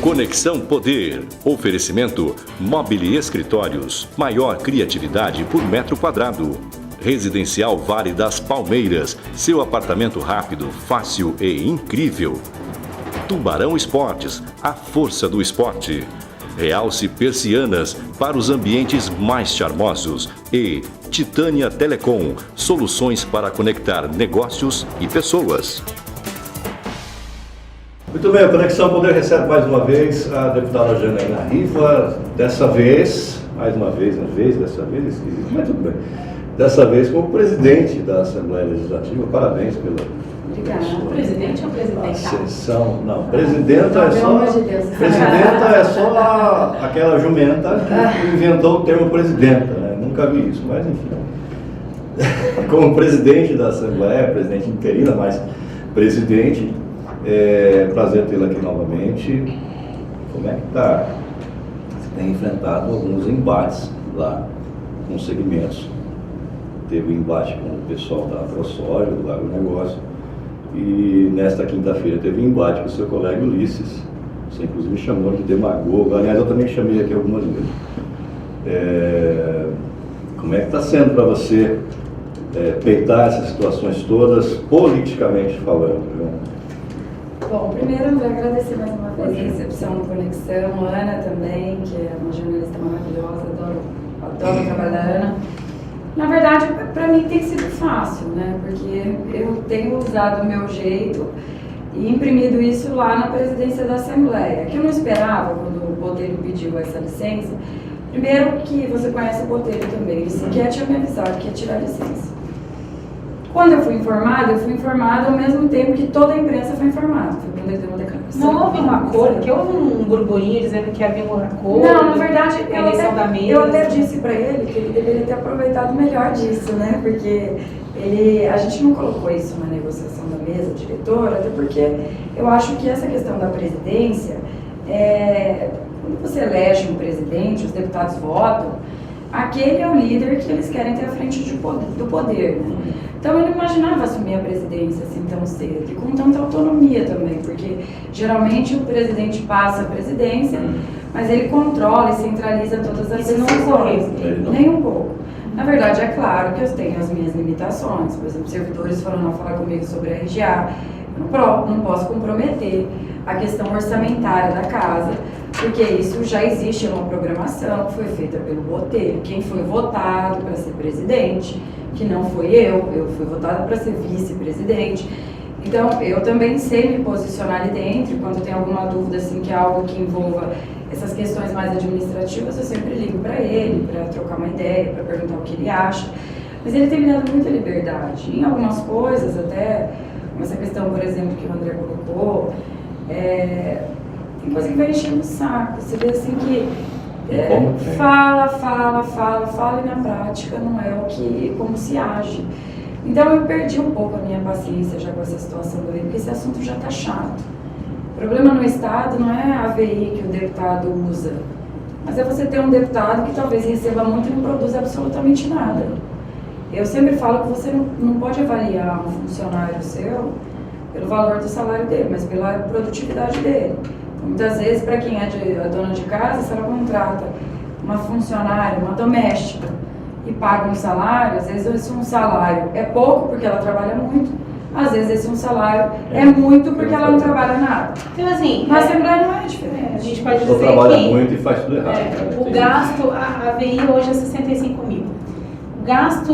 Conexão Poder. Oferecimento Mobile Escritórios. Maior criatividade por metro quadrado. Residencial Vale das Palmeiras. Seu apartamento rápido, fácil e incrível. Tubarão Esportes. A força do esporte. Realce Persianas para os ambientes mais charmosos. E Titânia Telecom. Soluções para conectar negócios e pessoas. Muito bem, a Conexão Poder recebe mais uma vez a deputada Janaína Riva, dessa vez, mais uma vez, dessa vez, esquisito, mas tudo bem. Dessa vez como presidente da Assembleia Legislativa, parabéns pela Obrigada. Presidente ou presidenta? ascensão. Não, presidenta é só. Presidenta é só aquela jumenta que inventou o termo presidenta, né? Nunca vi isso, mas enfim. Como presidente da Assembleia, presidente interina, mas presidente. É prazer tê-la aqui novamente. Como é que está? Você tem enfrentado alguns embates lá com segmentos. Teve um embate com o pessoal da ProSoja, do agronegócio, e nesta quinta-feira teve um embate com o seu colega Ulisses. Você inclusive me chamou de demagogo. Aliás, eu também chamei aqui algumas vezes. Como é que está sendo para você peitar essas situações todas, politicamente falando, viu? Bom, primeiro eu vou agradecer mais uma vez a recepção do Conexão, a Ana também, que é uma jornalista maravilhosa, adoro trabalhar da Ana. Na verdade, para mim tem sido fácil, né? Porque eu tenho usado o meu jeito e imprimido isso lá na presidência da Assembleia, que eu não esperava quando o Botelho pediu essa licença. Primeiro que você conhece o Botelho também, ele sequer tinha me avisado que ia tirar a licença. Quando eu fui informada ao mesmo tempo que toda a imprensa foi informada. Foi quando ele deu uma declaração. Não houve um acordo, porque houve um burburinho dizendo que havia um acordo. Não, na verdade, eu até mesa. disse para ele que ele deveria ter aproveitado melhor disso, né? Porque a gente não colocou isso na negociação da mesa diretora, até porque eu acho que essa questão da presidência, quando você elege um presidente, os deputados votam, aquele é o líder que eles querem ter à frente do poder, né? Então eu não imaginava assumir a presidência assim tão cedo e com tanta autonomia também, porque geralmente o presidente passa a presidência, mas ele controla e centraliza todas as decisões. Nem um pouco. Na verdade, é claro que eu tenho as minhas limitações. Por exemplo, servidores foram lá falar comigo sobre a RGA. Eu não posso comprometer a questão orçamentária da casa, porque isso já existe uma programação que foi feita pelo Botelho, quem foi votado para ser presidente, que não foi eu fui votada para ser vice-presidente. Então, eu também sei me posicionar ali dentro, quando tem alguma dúvida, assim, que é algo que envolva essas questões mais administrativas, eu sempre ligo para ele, para trocar uma ideia, para perguntar o que ele acha. Mas ele tem me dado muita liberdade. Em algumas coisas, até, essa questão, por exemplo, que o André colocou, tem coisa que vai enchendo o saco. Você vê assim que fala e na prática não é como se age. Então eu perdi um pouco a minha paciência já com essa situação do porque esse assunto já está chato. O problema no Estado não é a AVI que o deputado usa, mas é você ter um deputado que talvez receba muito e não produza absolutamente nada. Eu sempre falo que você não pode avaliar um funcionário seu pelo valor do salário dele, mas pela produtividade dele. Muitas vezes, para quem é dona de casa, se ela contrata uma funcionária, uma doméstica, e paga um salário, às vezes esse um salário é pouco porque ela trabalha muito, às vezes esse um salário é muito porque ela não trabalha nada. Então, assim, na Assembleia não é diferente. A gente pode dizer que trabalha que muito e faz tudo errado. Né? O gasto, a AVI hoje é 65 mil. O gasto,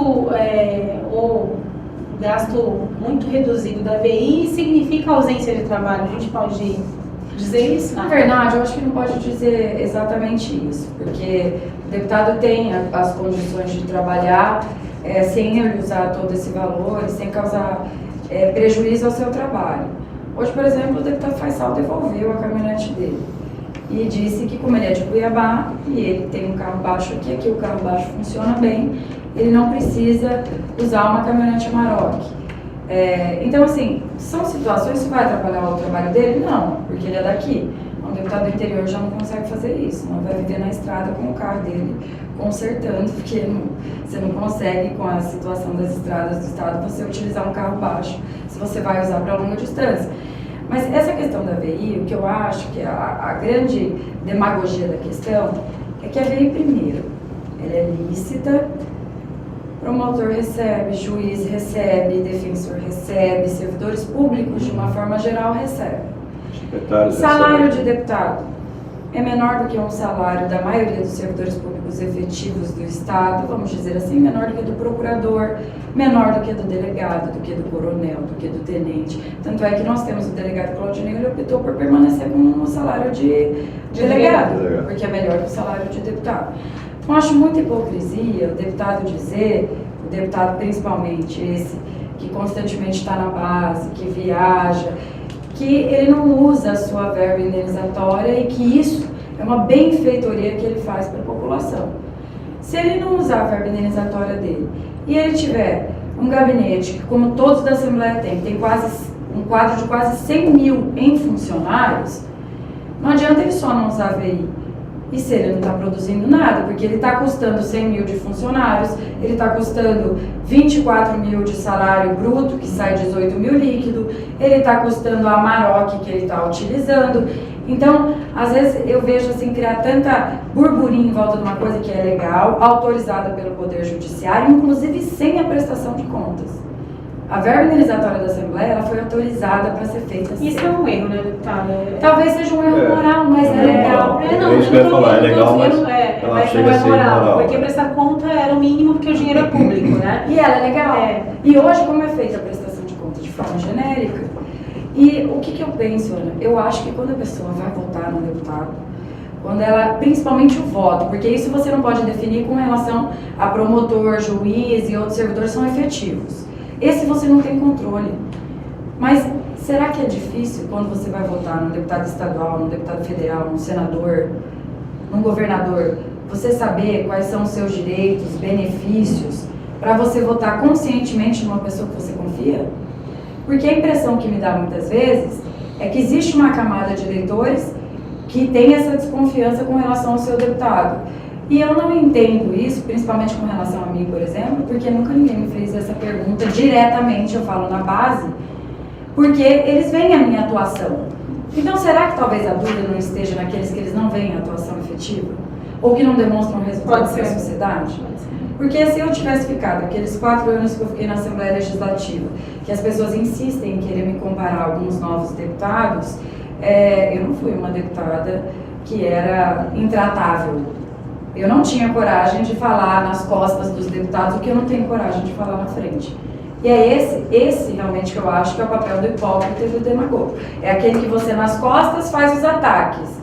ou o gasto muito reduzido da AVI significa ausência de trabalho. A gente pode dizer isso? Na verdade, eu acho que não pode dizer exatamente isso, porque o deputado tem as condições de trabalhar sem ele usar todo esse valor, sem causar prejuízo ao seu trabalho. Hoje, por exemplo, o deputado Faisal devolveu a caminhonete dele e disse que, como ele é de Cuiabá e ele tem um carro baixo aqui o carro baixo funciona bem, ele não precisa usar uma caminhonete Amarok. Então, assim, são situações que vai atrapalhar o trabalho dele? Não, porque ele é daqui. Um deputado do interior já não consegue fazer isso, não vai viver na estrada com o carro dele consertando, porque você não consegue, com a situação das estradas do estado, você utilizar um carro baixo, se você vai usar para longa distância. Mas essa questão da VI, o que eu acho que a grande demagogia da questão é que a VI, primeiro, ela é lícita, promotor recebe, juiz recebe, defensor recebe, servidores públicos, de uma forma geral, recebem. Salário de deputado é menor do que um salário da maioria dos servidores públicos efetivos do Estado, vamos dizer assim, menor do que do procurador, menor do que do delegado, do que do coronel, do que do tenente. Tanto é que nós temos o delegado Claudinei, ele optou por permanecer com o salário de delegado, porque é melhor que o salário de deputado. Então, acho muita hipocrisia o deputado dizer, o deputado principalmente esse, que constantemente está na base, que viaja, que ele não usa a sua verba indenizatória e que isso é uma benfeitoria que ele faz para a população. Se ele não usar a verba indenizatória dele e ele tiver um gabinete, que como todos da Assembleia tem quase um quadro de quase 100 mil em funcionários, não adianta ele só não usar a VI. E se ele não está produzindo nada, porque ele está custando 100 mil de funcionários, ele está custando 24 mil de salário bruto, que sai 18 mil líquido, ele está custando a Amarok que ele está utilizando. Então, às vezes eu vejo assim, criar tanta burburinho em volta de uma coisa que é legal, autorizada pelo Poder Judiciário, inclusive sem a prestação de contas. A verba indenizatória da Assembleia, ela foi autorizada para ser feita assim. Isso é um erro, né, deputada? Talvez seja um erro moral, mas é legal. Isso que eu ia falar, é legal, mas ela chega a ser moral. Porque prestar conta era o mínimo, porque o dinheiro é público, né? E ela é legal. E hoje, como é feita a prestação de conta de forma genérica, e o que eu penso, Ana? Eu acho que quando a pessoa vai votar no deputado, quando ela, principalmente o voto, porque isso você não pode definir com relação a promotor, juiz e outros servidores são efetivos. Esse você não tem controle. Mas será que é difícil quando você vai votar num deputado estadual, num deputado federal, num senador, num governador, você saber quais são os seus direitos, benefícios, para você votar conscientemente numa pessoa que você confia? Porque a impressão que me dá muitas vezes é que existe uma camada de eleitores que tem essa desconfiança com relação ao seu deputado. E eu não entendo isso, principalmente com relação a mim, por exemplo, porque nunca ninguém me fez essa pergunta diretamente, eu falo na base, porque eles veem a minha atuação. Então, será que talvez a dúvida não esteja naqueles que eles não veem a atuação efetiva? Ou que não demonstram resultado para a sociedade? Porque se eu tivesse ficado aqueles 4 anos que eu fiquei na Assembleia Legislativa, que as pessoas insistem em querer me comparar a alguns novos deputados, eu não fui uma deputada que era intratável. Eu não tinha coragem de falar nas costas dos deputados o que eu não tenho coragem de falar na frente. E é esse realmente que eu acho que é o papel do hipócrita e do demagogo. É aquele que você nas costas faz os ataques,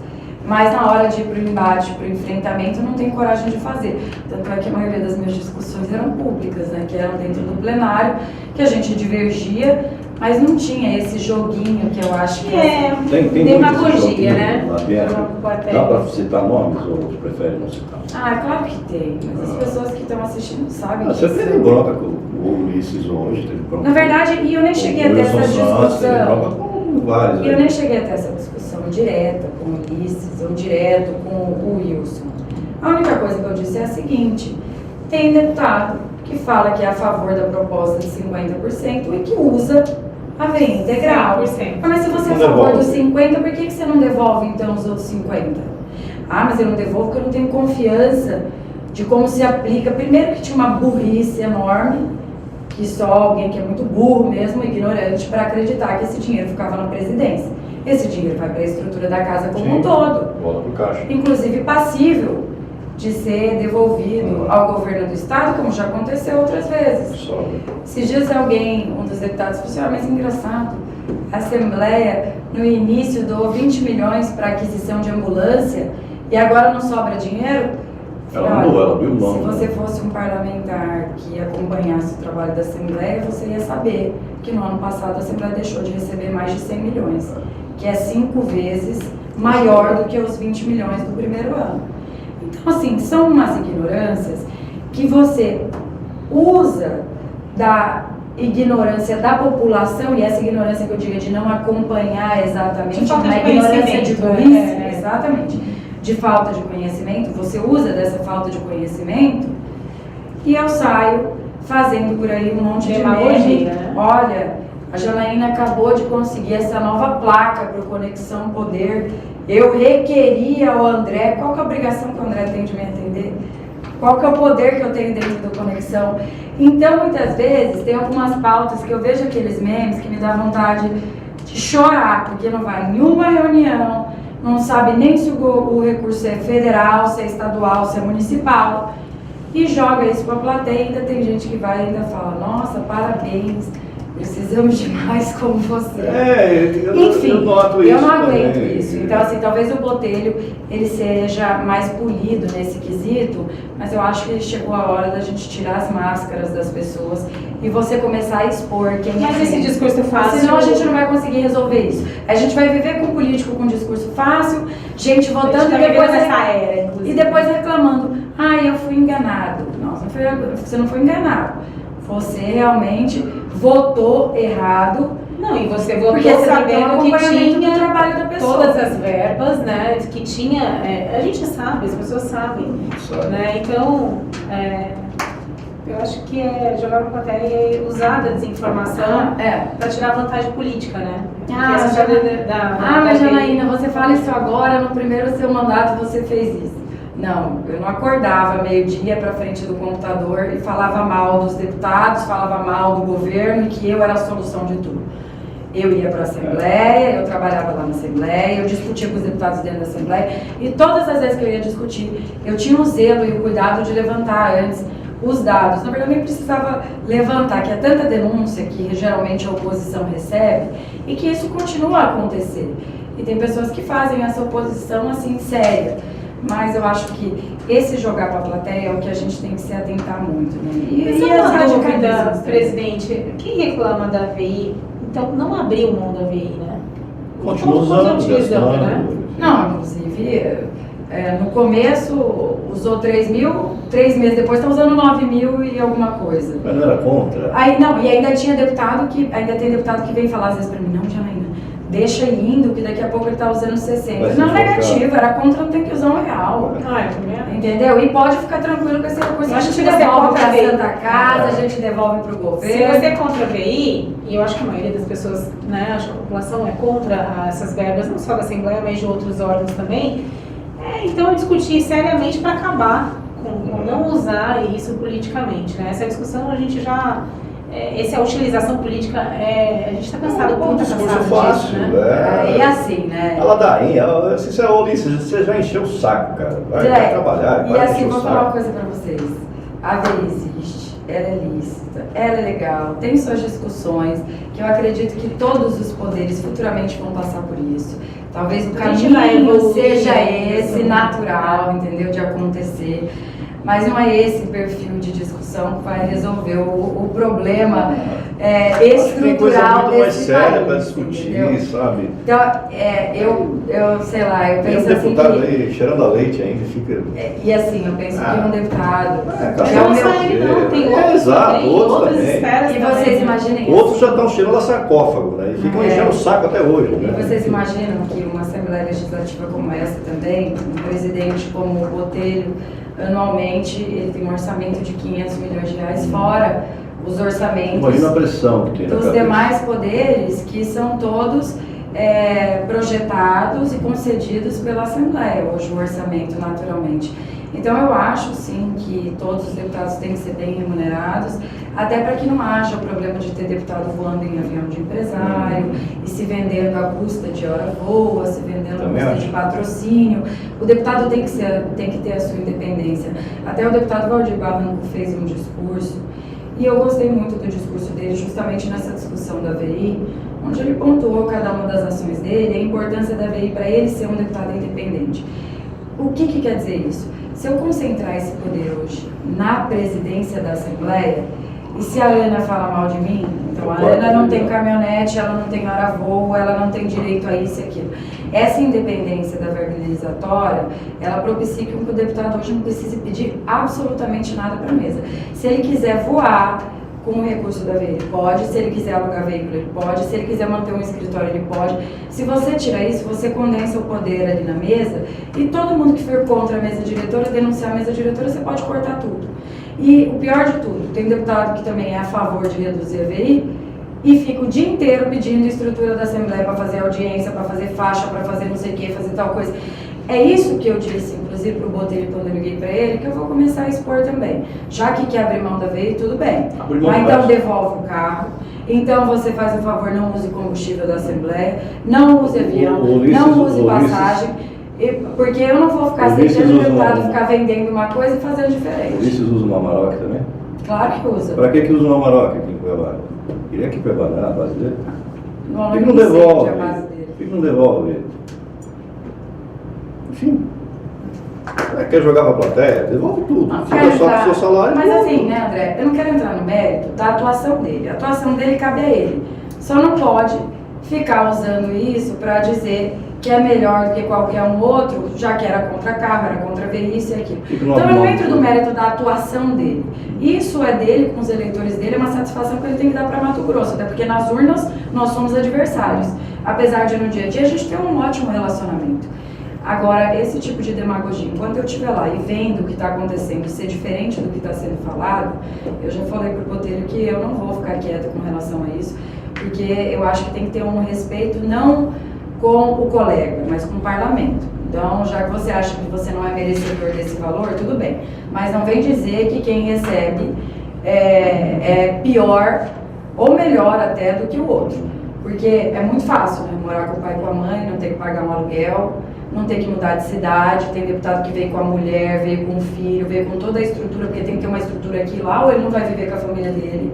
mas na hora de ir para o embate, para o enfrentamento, não tem coragem de fazer. Tanto é que a maioria das minhas discussões eram públicas, né, que eram dentro do plenário, que a gente divergia, mas não tinha esse joguinho que eu acho que tem demagogia, né? Dá para citar nomes ou prefere não citar? Claro que tem, mas as pessoas que estão assistindo sabem. Você teve bronca com o Ulisses hoje, teve bronca. Na verdade, e eu nem cheguei a ter essa discussão. Vários, eu nem cheguei a ter essa discussão direta com o Ulisses ou direto com o Wilson. A única coisa que eu disse é a seguinte: tem deputado que fala que é a favor da proposta de 50% e que usa a VI integral. 100%. Mas se você é a favor dos 50%, por que você não devolve então os outros 50%? Mas eu não devolvo porque eu não tenho confiança de como se aplica. Primeiro que tinha uma burrice enorme, que só alguém que é muito burro mesmo, ignorante, para acreditar que esse dinheiro ficava na presidência. Esse dinheiro vai para a estrutura da casa como um todo. Volta pro caixa. Inclusive passível de ser devolvido ao governo do estado, como já aconteceu outras vezes. Esses dias alguém, um dos deputados, falou assim: mas engraçado, a Assembleia no início doou 20 milhões para aquisição de ambulância e agora não sobra dinheiro? Ela abriu mão. Se você fosse um parlamentar que acompanhasse o trabalho da Assembleia, você ia saber que no ano passado a Assembleia deixou de receber mais de 100 milhões, que é 5 vezes maior do que os 20 milhões do primeiro ano. Então, assim, são umas ignorâncias que você usa da ignorância da população, e essa ignorância que eu digo de não acompanhar exatamente, uma ignorância de burrice, exatamente, de falta de conhecimento, você usa dessa falta de conhecimento, e eu saio fazendo por aí um monte de meme. Olha, A Janaína acabou de conseguir essa nova placa para o Conexão Poder. Eu requeria ao André, qual que é a obrigação que o André tem de me atender? Qual que é o poder que eu tenho dentro do Conexão? Então, muitas vezes, tem algumas pautas que eu vejo aqueles memes que me dá vontade de chorar, porque não vai em uma reunião, não sabe nem se o recurso é federal, se é estadual, se é municipal, e joga isso para a plateia. Ainda tem gente que vai e ainda fala, nossa, parabéns, precisamos de mais como você. Enfim, eu noto isso, eu não aguento também. isso. Então, assim, talvez o Botelho ele seja mais polido nesse quesito, mas eu acho que chegou a hora da gente tirar as máscaras das pessoas e você começar a expor quem Mas é. esse discurso fácil... Senão a gente não vai conseguir resolver isso. A gente vai viver com político com discurso fácil, gente votando e depois... E depois reclamando. Eu fui enganado. Não, você não foi enganado. Você realmente votou errado. Não, e você votou porque você sabendo que tinha do trabalho da pessoa. todas as verbas, né? Que tinha. A gente sabe, as pessoas sabem. Né? Então, eu acho que é jogar no plateia e usar da desinformação para tirar vantagem política, né? Mas Janaína, você fala isso agora, no primeiro seu mandato você fez isso. Não, eu não acordava meio-dia para frente do computador e falava mal dos deputados, falava mal do governo e que eu era a solução de tudo. Eu ia para a Assembleia, eu trabalhava lá na Assembleia, eu discutia com os deputados dentro da Assembleia e todas as vezes que eu ia discutir, eu tinha o zelo e o cuidado de levantar antes os dados. Na verdade, eu nem precisava levantar, que é tanta denúncia que geralmente a oposição recebe e que isso continua a acontecer. E tem pessoas que fazem essa oposição assim séria. Mas eu acho que esse jogar para a plateia é o que a gente tem que se atentar muito, né? E essa dúvida, presidente, quem reclama da AVI, então não abriu mão da AVI, né? Continua usando, né? Não, inclusive, no começo usou 3 mil, 3 meses depois está usando 9 mil e alguma coisa. Mas não era contra? E ainda tem deputado que vem falar às vezes para mim, não, Janaína, deixa ele indo, que daqui a pouco ele está usando 60. Não, negativo, era contra, não tem que usar um real. Entendeu? E pode ficar tranquilo com esse recurso. A gente devolve para a Santa Casa, a gente devolve para o governo. Se você é contra a VI, e eu acho que a maioria das pessoas, né, acho que a população é contra essas verbas, não só da Assembleia, mas de outros órgãos também, então eu discutir seriamente para acabar com não usar isso politicamente, né? Essa discussão a gente já... essa utilização política, a gente está cansado, É um discurso fácil, disso, né? E assim, né? A ladainha, você já encheu o saco, cara. Vai trabalhar. E assim, vou falar uma coisa para vocês. A VI existe, ela é lícita, ela é legal, tem suas discussões, que eu acredito que todos os poderes futuramente vão passar por isso. Talvez o caminho seja esse, natural, entendeu? De acontecer. Mas não é esse perfil de discussão que vai resolver o problema estrutural muito mais desse séria país, para discutir, entendeu? sabe? Então, eu sei lá, eu Tem penso um assim deputado que... aí cheirando a leite ainda, fica... E assim, eu penso que um deputado... Não só ele não, tem outros exato, também, outros outras também. esferas E também. vocês imaginem... Outros já estão cheirando a sarcófago, né? E ficam enchendo o saco até hoje, E né? vocês imaginam que uma Assembleia Legislativa como essa também, um presidente como o Botelho, anualmente ele tem um orçamento de 500 milhões de reais, fora os orçamentos Imagina a pressão que tem na dos cabeça. demais poderes, que são todos projetados e concedidos pela Assembleia, hoje o orçamento naturalmente. Então eu acho sim que todos os deputados têm que ser bem remunerados, até para que não haja o problema de ter deputado voando em avião de empresário e se vendendo à custa de hora voa, se vendendo à custa de patrocínio. O deputado tem que ter a sua independência. Até o deputado Valdir Barranco fez um discurso, e eu gostei muito do discurso dele, justamente nessa discussão da VI, onde ele pontuou cada uma das ações dele, a importância da VI para ele ser um deputado independente. O que quer dizer isso? Se eu concentrar esse poder hoje na presidência da Assembleia, e se a Ana fala mal de mim, então a Ana não tem caminhonete, ela não tem hora voo, ela não tem direito a isso e aquilo. Essa independência da verbalizatória, ela propicia que o deputado hoje não precise pedir absolutamente nada para a mesa. Se ele quiser voar com o recurso da VI, ele pode. Se ele quiser alugar veículo, ele pode. Se ele quiser manter um escritório, ele pode. Se você tira isso, você condensa o poder ali na mesa, e todo mundo que for contra a mesa diretora, denunciar a mesa diretora, você pode cortar tudo. E o pior de tudo, tem deputado que também é a favor de reduzir a VI e fica o dia inteiro pedindo estrutura da Assembleia para fazer audiência, para fazer faixa, para fazer não sei o que, fazer tal coisa. É isso que eu disse, inclusive, para o Botelho quando eu liguei para ele, que eu vou começar a expor também. Já que quer abrir mão da VEI, tudo bem. Mas então devolve o carro. Então você faz um favor, não use combustível da Assembleia, não use avião, não use passagem, porque eu não vou ficar aceitando o deputado ficar vendendo uma coisa e fazendo diferente. O Ulisses usa uma Amarok também? Claro que usa. Para que usa uma Amarok aqui em Cuiabá? Queria aqui em Cuiabá, não é a base dele? Não, Por que não devolve? Por que não devolve? Enfim. Quer jogar para a plateia? Devolve tudo. Fica só com o seu salário. Mas assim, né, André? Eu não quero entrar no mérito da atuação dele. A atuação dele cabe a ele. Só não pode ficar usando isso para dizer que é melhor do que qualquer um outro, já que era contra carro, era contra veículo e aquilo. Então eu não entro no mérito da atuação dele. Isso é dele, com os eleitores dele, é uma satisfação que ele tem que dar para Mato Grosso, até porque nas urnas nós somos adversários. Apesar de no dia a dia a gente ter um ótimo relacionamento. Agora, esse tipo de demagogia, enquanto eu estiver lá e vendo o que está acontecendo ser diferente do que está sendo falado, eu já falei para o Botelho que eu não vou ficar quieta com relação a isso, porque eu acho que tem que ter um respeito não com o colega, mas com o parlamento. Então, já que você acha que você não é merecedor desse valor, tudo bem. Mas não vem dizer que quem recebe é pior ou melhor até do que o outro. Porque é muito fácil, né? Morar com o pai e com a mãe, não ter que pagar um aluguel, não ter que mudar de cidade. Tem deputado que veio com a mulher, veio com o filho, veio com toda a estrutura, porque tem que ter uma estrutura aqui lá, ou ele não vai viver com a família dele.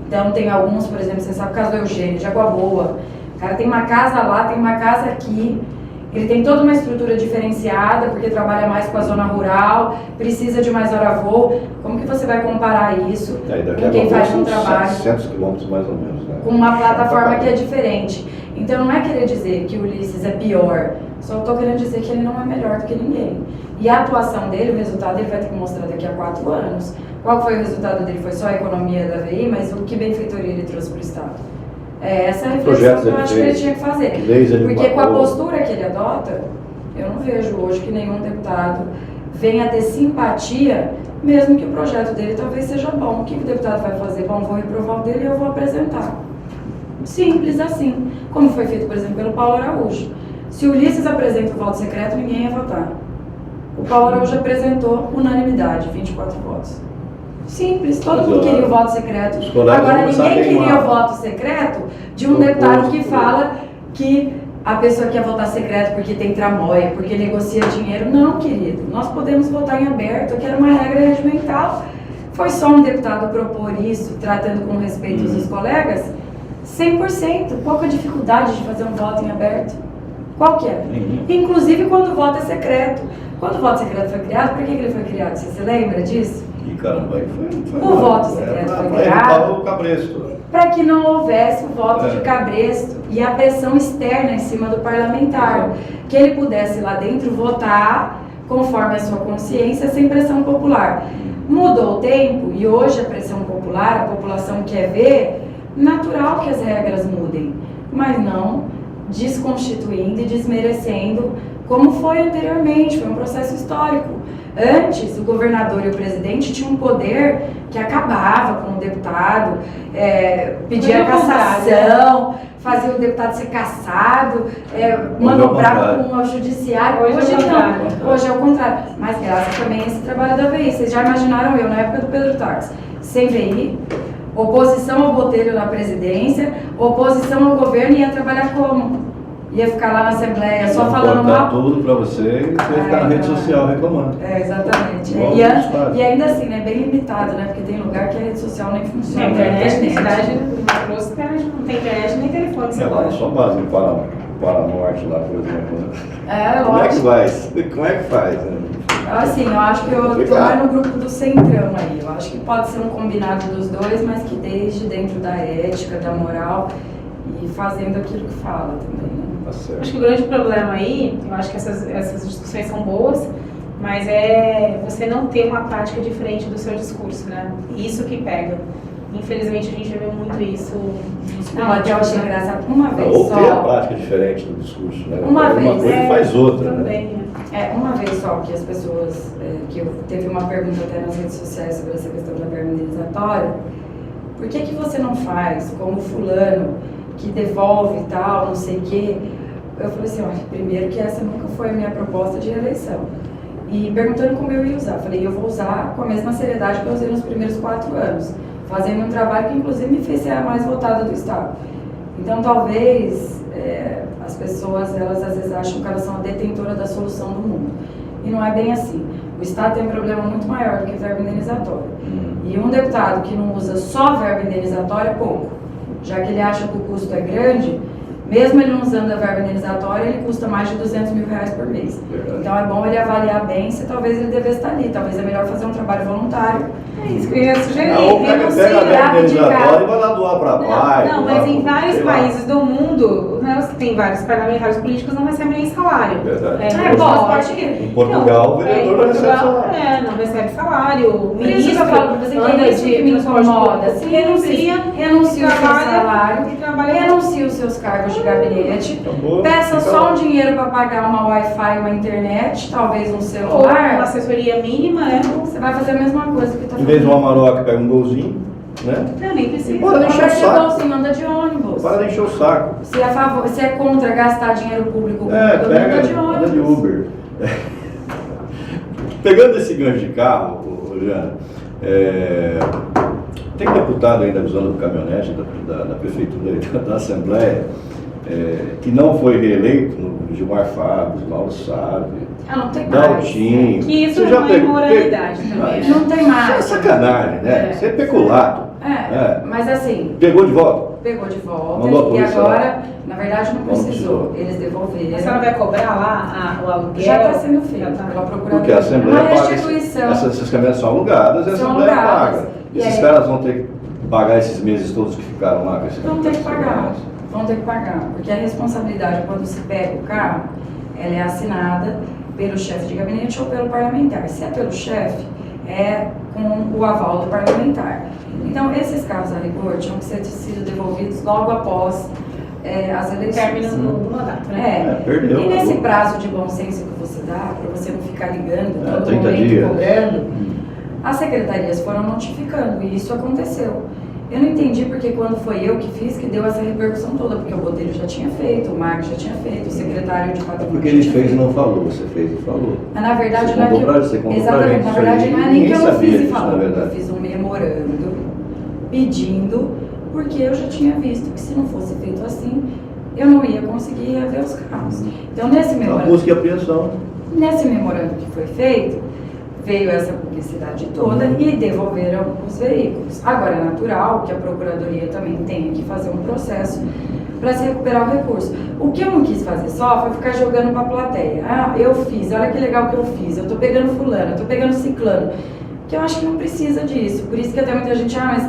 Então tem alguns, por exemplo, você sabe o caso do Eugênio, de Água Boa. O cara tem uma casa lá, tem uma casa aqui, ele tem toda uma estrutura diferenciada, porque trabalha mais com a zona rural, precisa de mais hora voo. Como que você vai comparar isso com quem faz um trabalho 700 quilômetros mais ou menos, né? Com uma plataforma que é diferente? Então não é querer dizer que o Ulisses é pior, só estou querendo dizer que ele não é melhor do que ninguém. E a atuação dele, o resultado, ele vai ter que mostrar daqui a 4 anos. Qual foi o resultado dele? Foi só a economia da VI, mas o que benfeitoria ele trouxe para o Estado? Essa é a reflexão que eu acho que ele tinha que fazer. Porque com a postura que ele adota, eu não vejo hoje que nenhum deputado venha a ter simpatia, mesmo que o projeto dele talvez seja bom. O que o deputado vai fazer? Bom, vou reprovar o dele e eu vou apresentar. Simples assim. Como foi feito, por exemplo, pelo Paulo Araújo. Se o Ulisses apresenta o voto secreto, ninguém ia votar. O Paulo Araújo apresentou unanimidade, 24 votos. Simples, todo mundo queria o voto secreto. Agora, ninguém queria o voto secreto de um deputado que fala que a pessoa quer votar secreto porque tem tramóia, porque negocia dinheiro. Não, querido, nós podemos votar em aberto, que era uma regra regimental. Foi só um deputado propor isso, tratando com respeito os colegas? 100%, pouca dificuldade de fazer um voto em aberto. Qual que é? Inclusive quando o voto é secreto. Quando o voto secreto foi criado, por que ele foi criado? Você se lembra disso? E caramba, aí foi o voto secreto foi criado para que não houvesse o voto de cabresto e a pressão externa em cima do parlamentar. Que ele pudesse lá dentro votar conforme a sua consciência, sem pressão popular. Mudou o tempo e hoje a pressão popular, a população quer ver, natural que as regras mudem, mas não desconstituindo e desmerecendo como foi anteriormente, foi um processo histórico. Antes, o governador e o presidente tinham um poder que acabava com o deputado, pedia cassação, fazia o deputado ser cassado, manobrava com o judiciário. Hoje não, hoje é o contrário. Mas graças também a esse trabalho da VI. Vocês já imaginaram eu, na época do Pedro Taques, sem VI, oposição ao Botelho na presidência, oposição ao governo, ia trabalhar como? Ia ficar lá na Assembleia só falando mal. Tudo pra você e você ficar na rede social reclamando. Exatamente. E ainda assim, né, bem limitado, né? Porque tem lugar que a rede social nem funciona. A internet, na cidade, não tem internet nem telefone. Só base no Paranorte lá, por exemplo. Como é que vai? Como é que faz? Né? Assim, eu acho que eu estou mais no grupo do Centrão aí. Eu acho que pode ser um combinado dos dois, mas que desde dentro da ética, da moral e fazendo aquilo que fala também, né? Acho que o grande problema aí, eu acho que essas discussões são boas, mas é você não ter uma prática diferente do seu discurso, né? Isso que pega. Infelizmente a gente vê muito isso. Não, até eu achei engraçado uma vez ou só. Ou ter a prática diferente do discurso, né? Uma vez faz outra, também, né? Uma vez só que as pessoas, teve uma pergunta até nas redes sociais sobre essa questão da verba indenizatória, por que você não faz como fulano que devolve e tal, não sei o quê? Eu falei assim, olha, primeiro que essa nunca foi a minha proposta de reeleição. E perguntando como eu ia usar, falei, eu vou usar com a mesma seriedade que eu usei nos primeiros 4 anos, fazendo um trabalho que inclusive me fez ser a mais votada do Estado. Então talvez as pessoas, elas às vezes acham que elas são a detentora da solução do mundo. E não é bem assim. O Estado tem um problema muito maior do que verba indenizatória. E um deputado que não usa só verba indenizatória é pouco. Já que ele acha que o custo é grande, mesmo ele não usando a verba indenizatória, ele custa mais de R$200 mil por mês. Verdade. Então é bom ele avaliar bem se talvez ele devesse estar ali. Talvez é melhor fazer um trabalho voluntário. É isso que eu ia sugerir. Não, pega a verba indenizatória e vai lá doar para pai. Não, mas em vários países do mundo, né, os que tem vários parlamentares políticos não recebem nem salário. Verdade. Pode. Em Portugal, o vereador não recebe salário. Não recebe salário. O Por isso que eu falo pra você que é isso que me incomoda. Se renuncia o seu salário, renuncia os seus cargos de gabinete, Acabou, peça fica só lá. um dinheiro para pagar uma Wi-Fi, uma internet, talvez um Ou uma celular. assessoria mínima, né? Você vai fazer a mesma coisa que está Em vez de uma maroca, pega um golzinho, né? Não, nem precisa. Bora Não encher o vai ser saco. bolsinho, anda de ônibus. Para de encher o saco. Se é contra gastar dinheiro público, É, anda pega, de ônibus. anda de Uber. Pegando esse gancho de carro, Jana, tem deputado ainda usando o caminhonete da prefeitura e da Assembleia, que não foi reeleito, no Gilmar Fábio, Mauro Sávio, Não tem mais. Daltinho. Que isso Você é já uma pegou- imoralidade pe- também. Não tem mais. Isso é sacanagem, né? Isso é peculato. Mas assim, Pegou de volta? pegou de volta Mandou a e polícia agora, na verdade, não Não precisou. precisou. Eles devolveram. Mas você não vai cobrar lá o aluguel? Já está sendo feito Já tá. pela Procuradoria. Porque a Assembleia Uma paga. restituição. Essas caminhonetas são alugadas e a São Assembleia alugadas. paga. E Esses aí- caras vão ter que pagar esses meses todos que ficaram lá com esse Vão ter que pagar. Vão ter que pagar. Porque a responsabilidade, quando se pega o carro, ela é assinada pelo chefe de gabinete ou pelo parlamentar. Se é pelo chefe, é com o aval do parlamentar. Então, esses carros a rigor tinham que ser sido devolvidos logo após as eleições. Término do mandato, né? Perdeu. E nesse acabou. prazo de bom senso que você dá, para você não ficar ligando todo 30 momento dias. cobrando, as secretarias foram notificando e isso aconteceu. Eu não entendi porque quando foi eu que fiz que deu essa repercussão toda, porque o Botelho já tinha feito, o Marcos já tinha feito, o secretário de patrimônio Porque já ele tinha fez e feito. não falou, você fez e falou. Mas na verdade Você não é que contou pra- eu... você contou pra Exatamente, gente na isso verdade aí, não é nem ninguém que eu sabia fiz e disso, na falou. Eu verdade. fiz um memorando pedindo, porque eu já tinha visto que se não fosse feito assim, eu não ia conseguir reaver os carros. Então nesse A memorando... busca e apreensão. Nesse memorando que foi feito, veio essa publicidade toda e devolveram os veículos. Agora, é natural que a Procuradoria também tenha que fazer um processo para se recuperar o recurso. O que eu não quis fazer só foi ficar jogando para a plateia. Ah, eu fiz, olha que legal que eu fiz, eu estou pegando fulano, eu estou pegando ciclano. Que eu acho que não precisa disso. Por isso que até muita gente, mas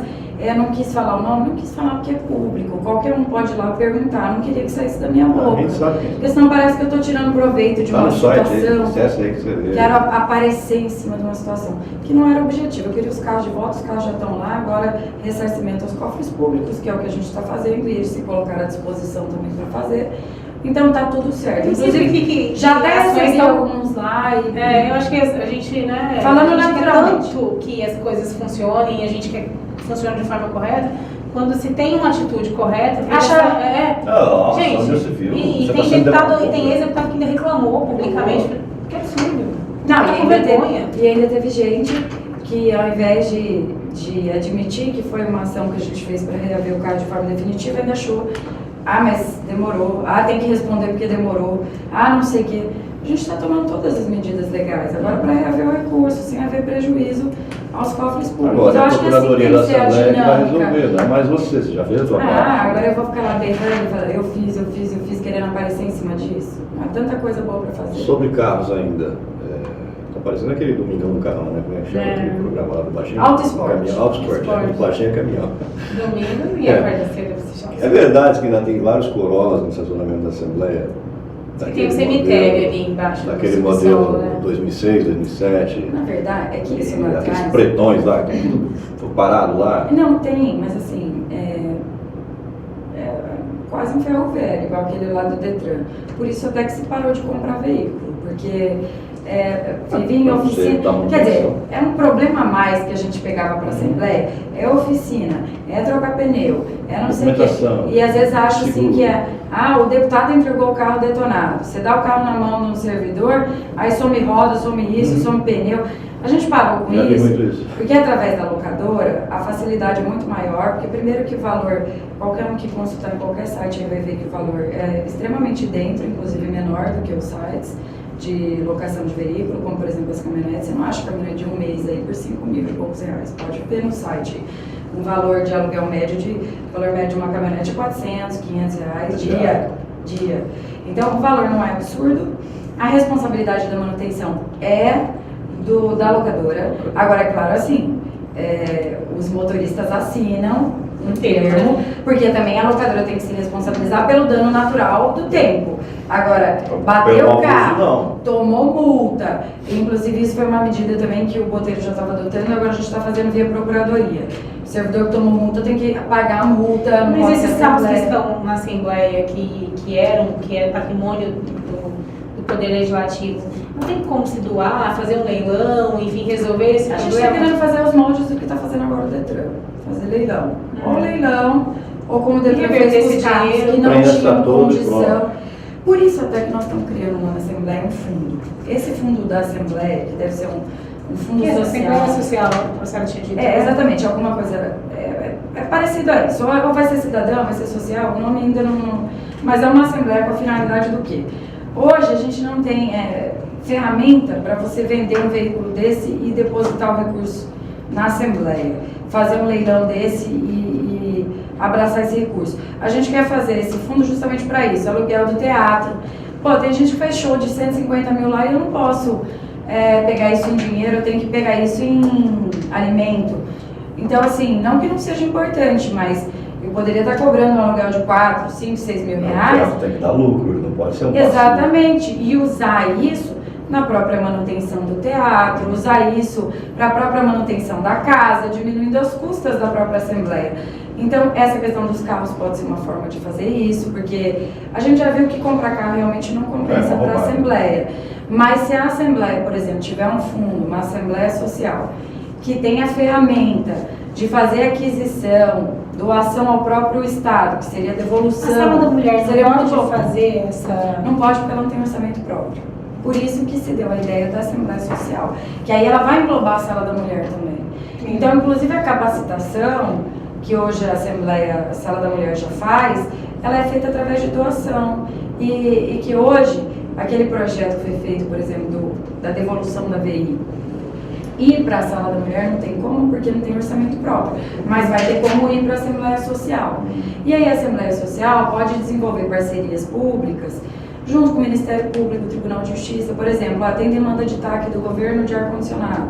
não quis falar o nome, não quis falar porque é público. Qualquer um pode ir lá perguntar, não queria que saísse da minha A boca. gente sabe. Porque senão parece que eu estou tirando proveito de Tá uma no site aí, situação. acessa aí que você vê. Quero aparecer em cima de uma situação que não era objetivo. Eu queria os carros de volta, os carros já estão lá, agora ressarcimento aos cofres públicos, que é o que a gente está fazendo, e eles se colocaram à disposição também para fazer. Então tá tudo certo. Inclusive, já até ações recebi tão- alguns lá e... Eu acho que a gente, né? Falando a gente quer naturalmente. tanto que as coisas funcionem, a gente quer que funcione de forma correta, quando se tem uma atitude correta, Nossa, gente, onde você viu? e Você tem tá sendo deputado, e demagogo. tem ex-deputado que ainda reclamou publicamente. Que absurdo. Não, Tá e com ainda, vergonha. ainda teve gente que ao invés de admitir que foi uma ação que a gente fez para reaver o carro de forma definitiva, ainda achou, mas demorou, tem que responder porque demorou, não sei o quê. A gente está tomando todas as medidas legais, agora para reaver o recurso, sem haver prejuízo aos cofres públicos. Agora Eu a acho que assim Procuradoria tem da que ser a Assembleia que vai dinâmica. resolver, não é mais você já fez a sua parte. Agora eu vou ficar lá berrando e falar, eu fiz, querendo aparecer em cima disso. Há tanta coisa boa para fazer. Sobre carros ainda, tá parecendo aquele Domingão do Carrão, né? Como é que chama aquele programa lá do Baixinho? Auto Esporte. Caminhão, Auto Esporte, Esporte. né? Baixinho é caminhão. Domingo, ninguém acorda cedo pra assistir. É verdade que ainda tem vários Corollas no estacionamento da Assembleia. Tem um cemitério ali embaixo. Daquele do modelo subsolo, né? 2006, 2007. Na verdade, é que isso lá Aqueles atrás... pretões lá, que tudo foi parado lá. Não, tem, mas assim, quase um ferro velho, igual aquele lá do Detran. Por isso até que se parou de comprar veículo, porque vive em oficina. Quer dizer, é um problema a mais que a gente pegava para a Assembleia, é oficina, é trocar pneu, é não sei o quê. E às vezes acho assim que o deputado entregou o carro detonado. Você dá o carro na mão no servidor, aí some roda, some isso, some pneu. A gente parou com isso, porque através da locadora a facilidade é muito maior, porque primeiro que o valor, qualquer um que consultar em qualquer site vai ver que o valor é extremamente dentro, inclusive menor do que os sites de locação de veículo, como por exemplo as caminhonetes. Você não acha caminhonete de um mês aí por 5 mil e poucos reais, pode ver no site um valor de aluguel médio, valor médio de uma caminhonete é 400, 500 reais dia. Então o valor não é absurdo, a responsabilidade da manutenção é da locadora. Agora, é claro, assim, os motoristas assinam um termo, porque também a locadora tem que se responsabilizar pelo dano natural do tempo. Agora, bateu o carro, tomou multa, inclusive isso foi uma medida também que o Botelho já estava adotando, agora a gente está fazendo via procuradoria. O servidor que tomou multa tem que pagar a multa. Mas esses carros que estão na Assembleia, que é patrimônio do Poder Legislativo, não tem como se doar, fazer um leilão, enfim, resolver esse problema? A gente está querendo fazer os moldes do que está fazendo agora o Detran. Fazer leilão. Ou leilão, ou como o Detran fez com os carros que não tinham condição. Por isso até que nós estamos criando na Assembleia um fundo. Esse fundo da Assembleia, que deve ser um fundo social. Assembleia Social, a senhora tinha dito. Exatamente, alguma coisa parecido a isso. Ou vai ser cidadão, vai ser social, o nome ainda não... Mas é uma Assembleia com a finalidade do quê? Hoje a gente não tem ferramenta para você vender um veículo desse e depositar o recurso na Assembleia, fazer um leilão desse e abraçar esse recurso. A gente quer fazer esse fundo justamente para isso, aluguel do teatro. Pô, tem gente que fez show de 150 mil lá e eu não posso pegar isso em dinheiro, eu tenho que pegar isso em alimento. Então, assim, não que não seja importante, mas eu poderia estar cobrando um aluguel de 4, 5, 6 mil reais. Tem que dar lucro, não pode ser um Exatamente, e usar isso na própria manutenção do teatro, usar isso para a própria manutenção da casa, diminuindo as custas da própria Assembleia. Então, essa questão dos carros pode ser uma forma de fazer isso, porque a gente já viu que comprar carro realmente não compensa para a Assembleia. Mas se a Assembleia, por exemplo, tiver um fundo, uma Assembleia Social, que tem a ferramenta de fazer aquisição, doação ao próprio Estado, que seria devolução... A Sala da Mulher seria não pode fazer essa... Não pode, porque ela não tem orçamento próprio. Por isso que se deu a ideia da Assembleia Social, que aí ela vai englobar a Sala da Mulher também. Então, inclusive a capacitação, que hoje a Sala da Mulher já faz, ela é feita através de doação. E que hoje, aquele projeto que foi feito, por exemplo, da devolução da VI, ir para a Sala da Mulher não tem como, porque não tem orçamento próprio, mas vai ter como ir para a Assembleia Social. E aí a Assembleia Social pode desenvolver parcerias públicas, junto com o Ministério Público, o Tribunal de Justiça, por exemplo, tem demanda de TAC do governo de ar-condicionado.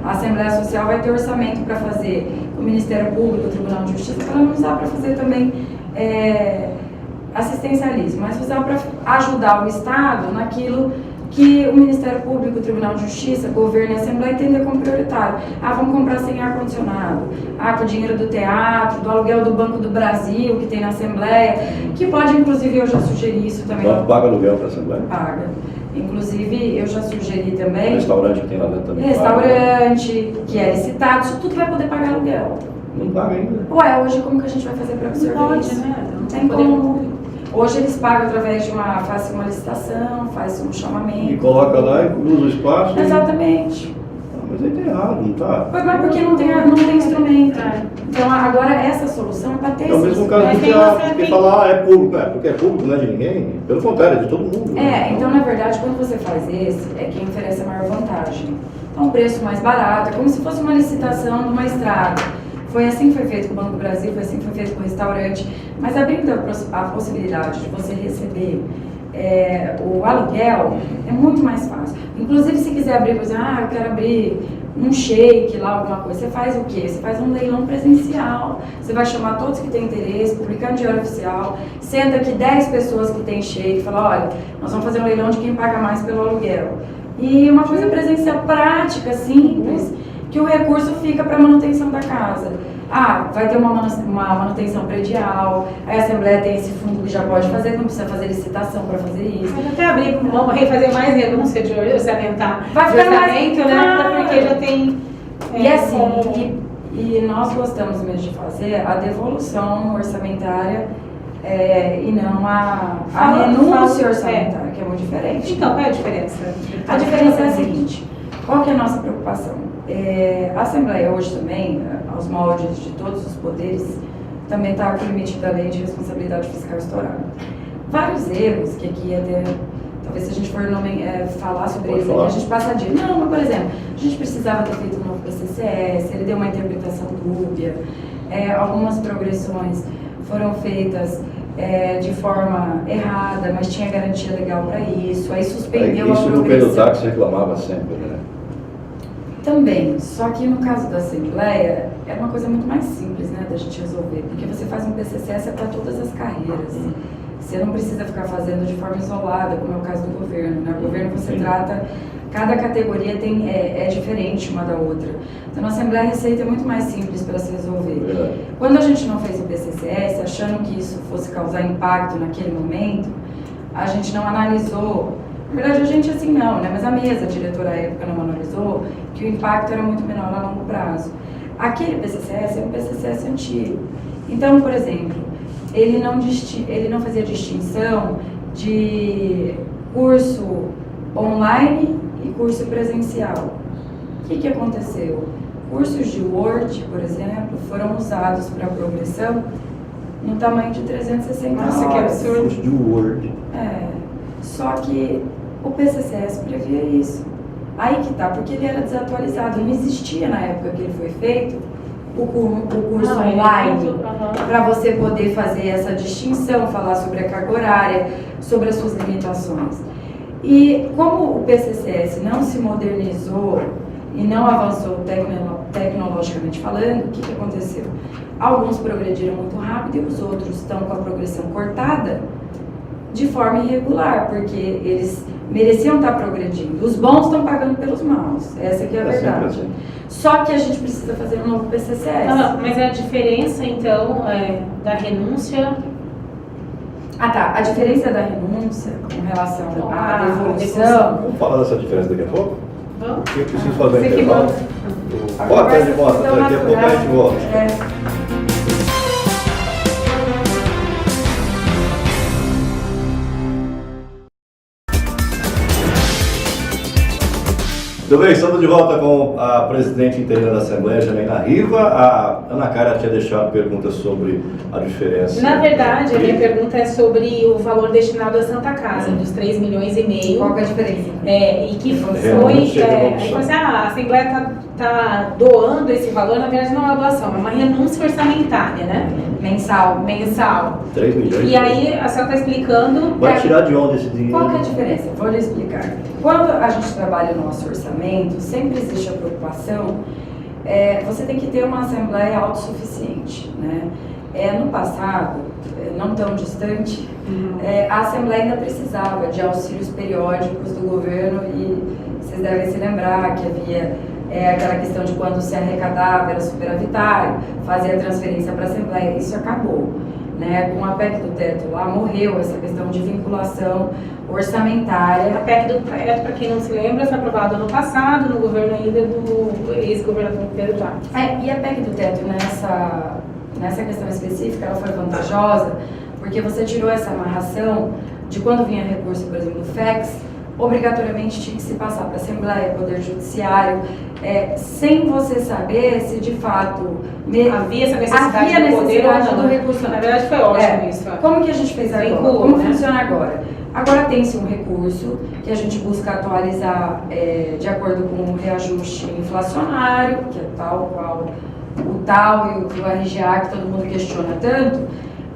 A Assembleia Social vai ter orçamento para fazer o Ministério Público, o Tribunal de Justiça, para não usar para fazer também assistencialismo, mas usar para ajudar o Estado naquilo que o Ministério Público, o Tribunal de Justiça, o governo e a Assembleia entendem como prioritário. Vamos comprar sem ar-condicionado. Com o dinheiro do teatro, do aluguel do Banco do Brasil, que tem na Assembleia, que pode, inclusive, eu já sugeri isso também. Então, paga aluguel para a Assembleia? Paga. Inclusive, eu já sugeri também... Restaurante que tem lá dentro também. Restaurante, que é licitado, isso tudo vai poder pagar aluguel. Não paga ainda. Hoje como que a gente vai fazer para absorver isso? Né? Não tem como. Hoje eles pagam através de faz uma licitação, faz um chamamento. E coloca lá e usa o espaço. Exatamente. Mas aí tá errado, não tá? Mas porque não tem instrumento. Então agora essa solução é para ter. É o mesmo caso do teatro, que falar é público, porque é público, não é de ninguém. Pelo contrário, é de todo mundo. Então na verdade quando você faz esse, é quem oferece a maior vantagem. Então o preço mais barato, é como se fosse uma licitação de uma estrada. Foi assim que foi feito com o Banco do Brasil, foi assim que foi feito com o restaurante, mas abrindo a possibilidade de você receber o aluguel é muito mais fácil. Inclusive, se quiser abrir, por exemplo, eu quero abrir um shake lá, alguma coisa, você faz o quê? Você faz um leilão presencial, você vai chamar todos que têm interesse, publicar no Diário Oficial, senta aqui 10 pessoas que têm shake, fala, olha, nós vamos fazer um leilão de quem paga mais pelo aluguel. E uma coisa presencial prática, simples, que o recurso fica para manutenção da casa. vai ter uma manutenção predial, aí a Assembleia tem esse fundo que já pode fazer, não precisa fazer licitação para fazer isso. Mas até abrir, vamos refazer mais renúncia de orçamentar. Vai ficar mais, né? Até porque já tem... E assim, e nós gostamos mesmo de fazer a devolução orçamentária e não a renúncia orçamentária, que é muito diferente. Então, qual é a diferença? A diferença é a seguinte, qual que é a nossa preocupação? A Assembleia hoje também, aos moldes de todos os poderes, também está permitida a lei de responsabilidade fiscal estourada. Vários erros que aqui até, talvez se a gente for falar sobre eles, a gente passa de... Não, mas por exemplo, a gente precisava ter feito um novo PCCS, ele deu uma interpretação dúbia, algumas progressões foram feitas de forma errada, mas tinha garantia legal para isso, aí suspendeu a progressão. Isso no Pedro Táxi reclamava sempre, né? Também, só que no caso da Assembleia, é uma coisa muito mais simples, né, da gente resolver, porque você faz um PCCS para todas as carreiras. Você não precisa ficar fazendo de forma isolada, como é o caso do governo, né? O governo você trata, cada categoria é diferente uma da outra. Então, na Assembleia, a receita é muito mais simples para se resolver. Quando a gente não fez o PCCS, achando que isso fosse causar impacto naquele momento, a gente não analisou. Na verdade, a gente assim não, né? Mas a mesa diretora à época não analisou que o impacto era muito menor a longo prazo. Aquele PCCS é um PCCS antigo. Então, por exemplo, ele não fazia distinção de curso online e curso presencial. O que aconteceu? Cursos de Word, por exemplo, foram usados para progressão no tamanho de 360 horas. Nossa, que absurdo. Curso de Word. Só que o PCCS previa isso. Aí que tá, porque ele era desatualizado. Não existia na época que ele foi feito o curso online para você poder fazer essa distinção, falar sobre a carga horária, sobre as suas limitações. E como o PCCS não se modernizou e não avançou tecnologicamente falando, o que aconteceu? Alguns progrediram muito rápido e os outros estão com a progressão cortada de forma irregular, porque eles mereciam estar progredindo. Os bons estão pagando pelos maus, essa que é a verdade. Assim. Só que a gente precisa fazer um novo PCCS. Mas a diferença, então, da renúncia... A diferença da renúncia com relação à devolução... Vamos falar dessa diferença daqui a pouco? Vamos? Eu preciso fazer um Você que intervalo. manda. Bota aí de volta, daqui a pouco a gente volta. Tudo bem, estamos de volta com a presidente interina da Assembleia, Janaína Riva. A Ana Cara tinha deixado perguntas sobre a diferença. Na verdade, a minha pergunta é sobre o valor destinado à Santa Casa, dos 3,5 milhões. Qual que é a diferença? E que foi... a Assembleia está doando esse valor, na verdade não é uma doação, é uma renúncia orçamentária, né? Mensal. 3 milhões. E aí a senhora está explicando... Vai tirar de onde esse dinheiro? Qual que é a diferença? Vou lhe explicar. Quando a gente trabalha o nosso orçamento, sempre existe a preocupação, você tem que ter uma Assembleia autossuficiente, né? No passado, não tão distante, a Assembleia ainda precisava de auxílios periódicos do governo e vocês devem se lembrar que havia aquela questão de quando se arrecadava, era superavitário, fazia transferência para a Assembleia, isso acabou. Né? Com a PEC do teto lá, morreu essa questão de vinculação orçamentária. A PEC do teto, para quem não se lembra, foi aprovada ano passado, no governo ainda do ex-governador Pedro Táxi. E a PEC do teto, nessa questão específica, ela foi vantajosa, porque você tirou essa amarração de quando vinha recurso, por exemplo, do FEX, obrigatoriamente tinha que se passar para a Assembleia, Poder Judiciário, sem você saber se de fato havia essa necessidade do recurso. Na verdade foi ótimo isso. Como que a gente fez agora? Como funciona agora? Agora tem-se um recurso que a gente busca atualizar de acordo com o reajuste inflacionário, que é tal qual o tal e o RGA, que todo mundo questiona tanto,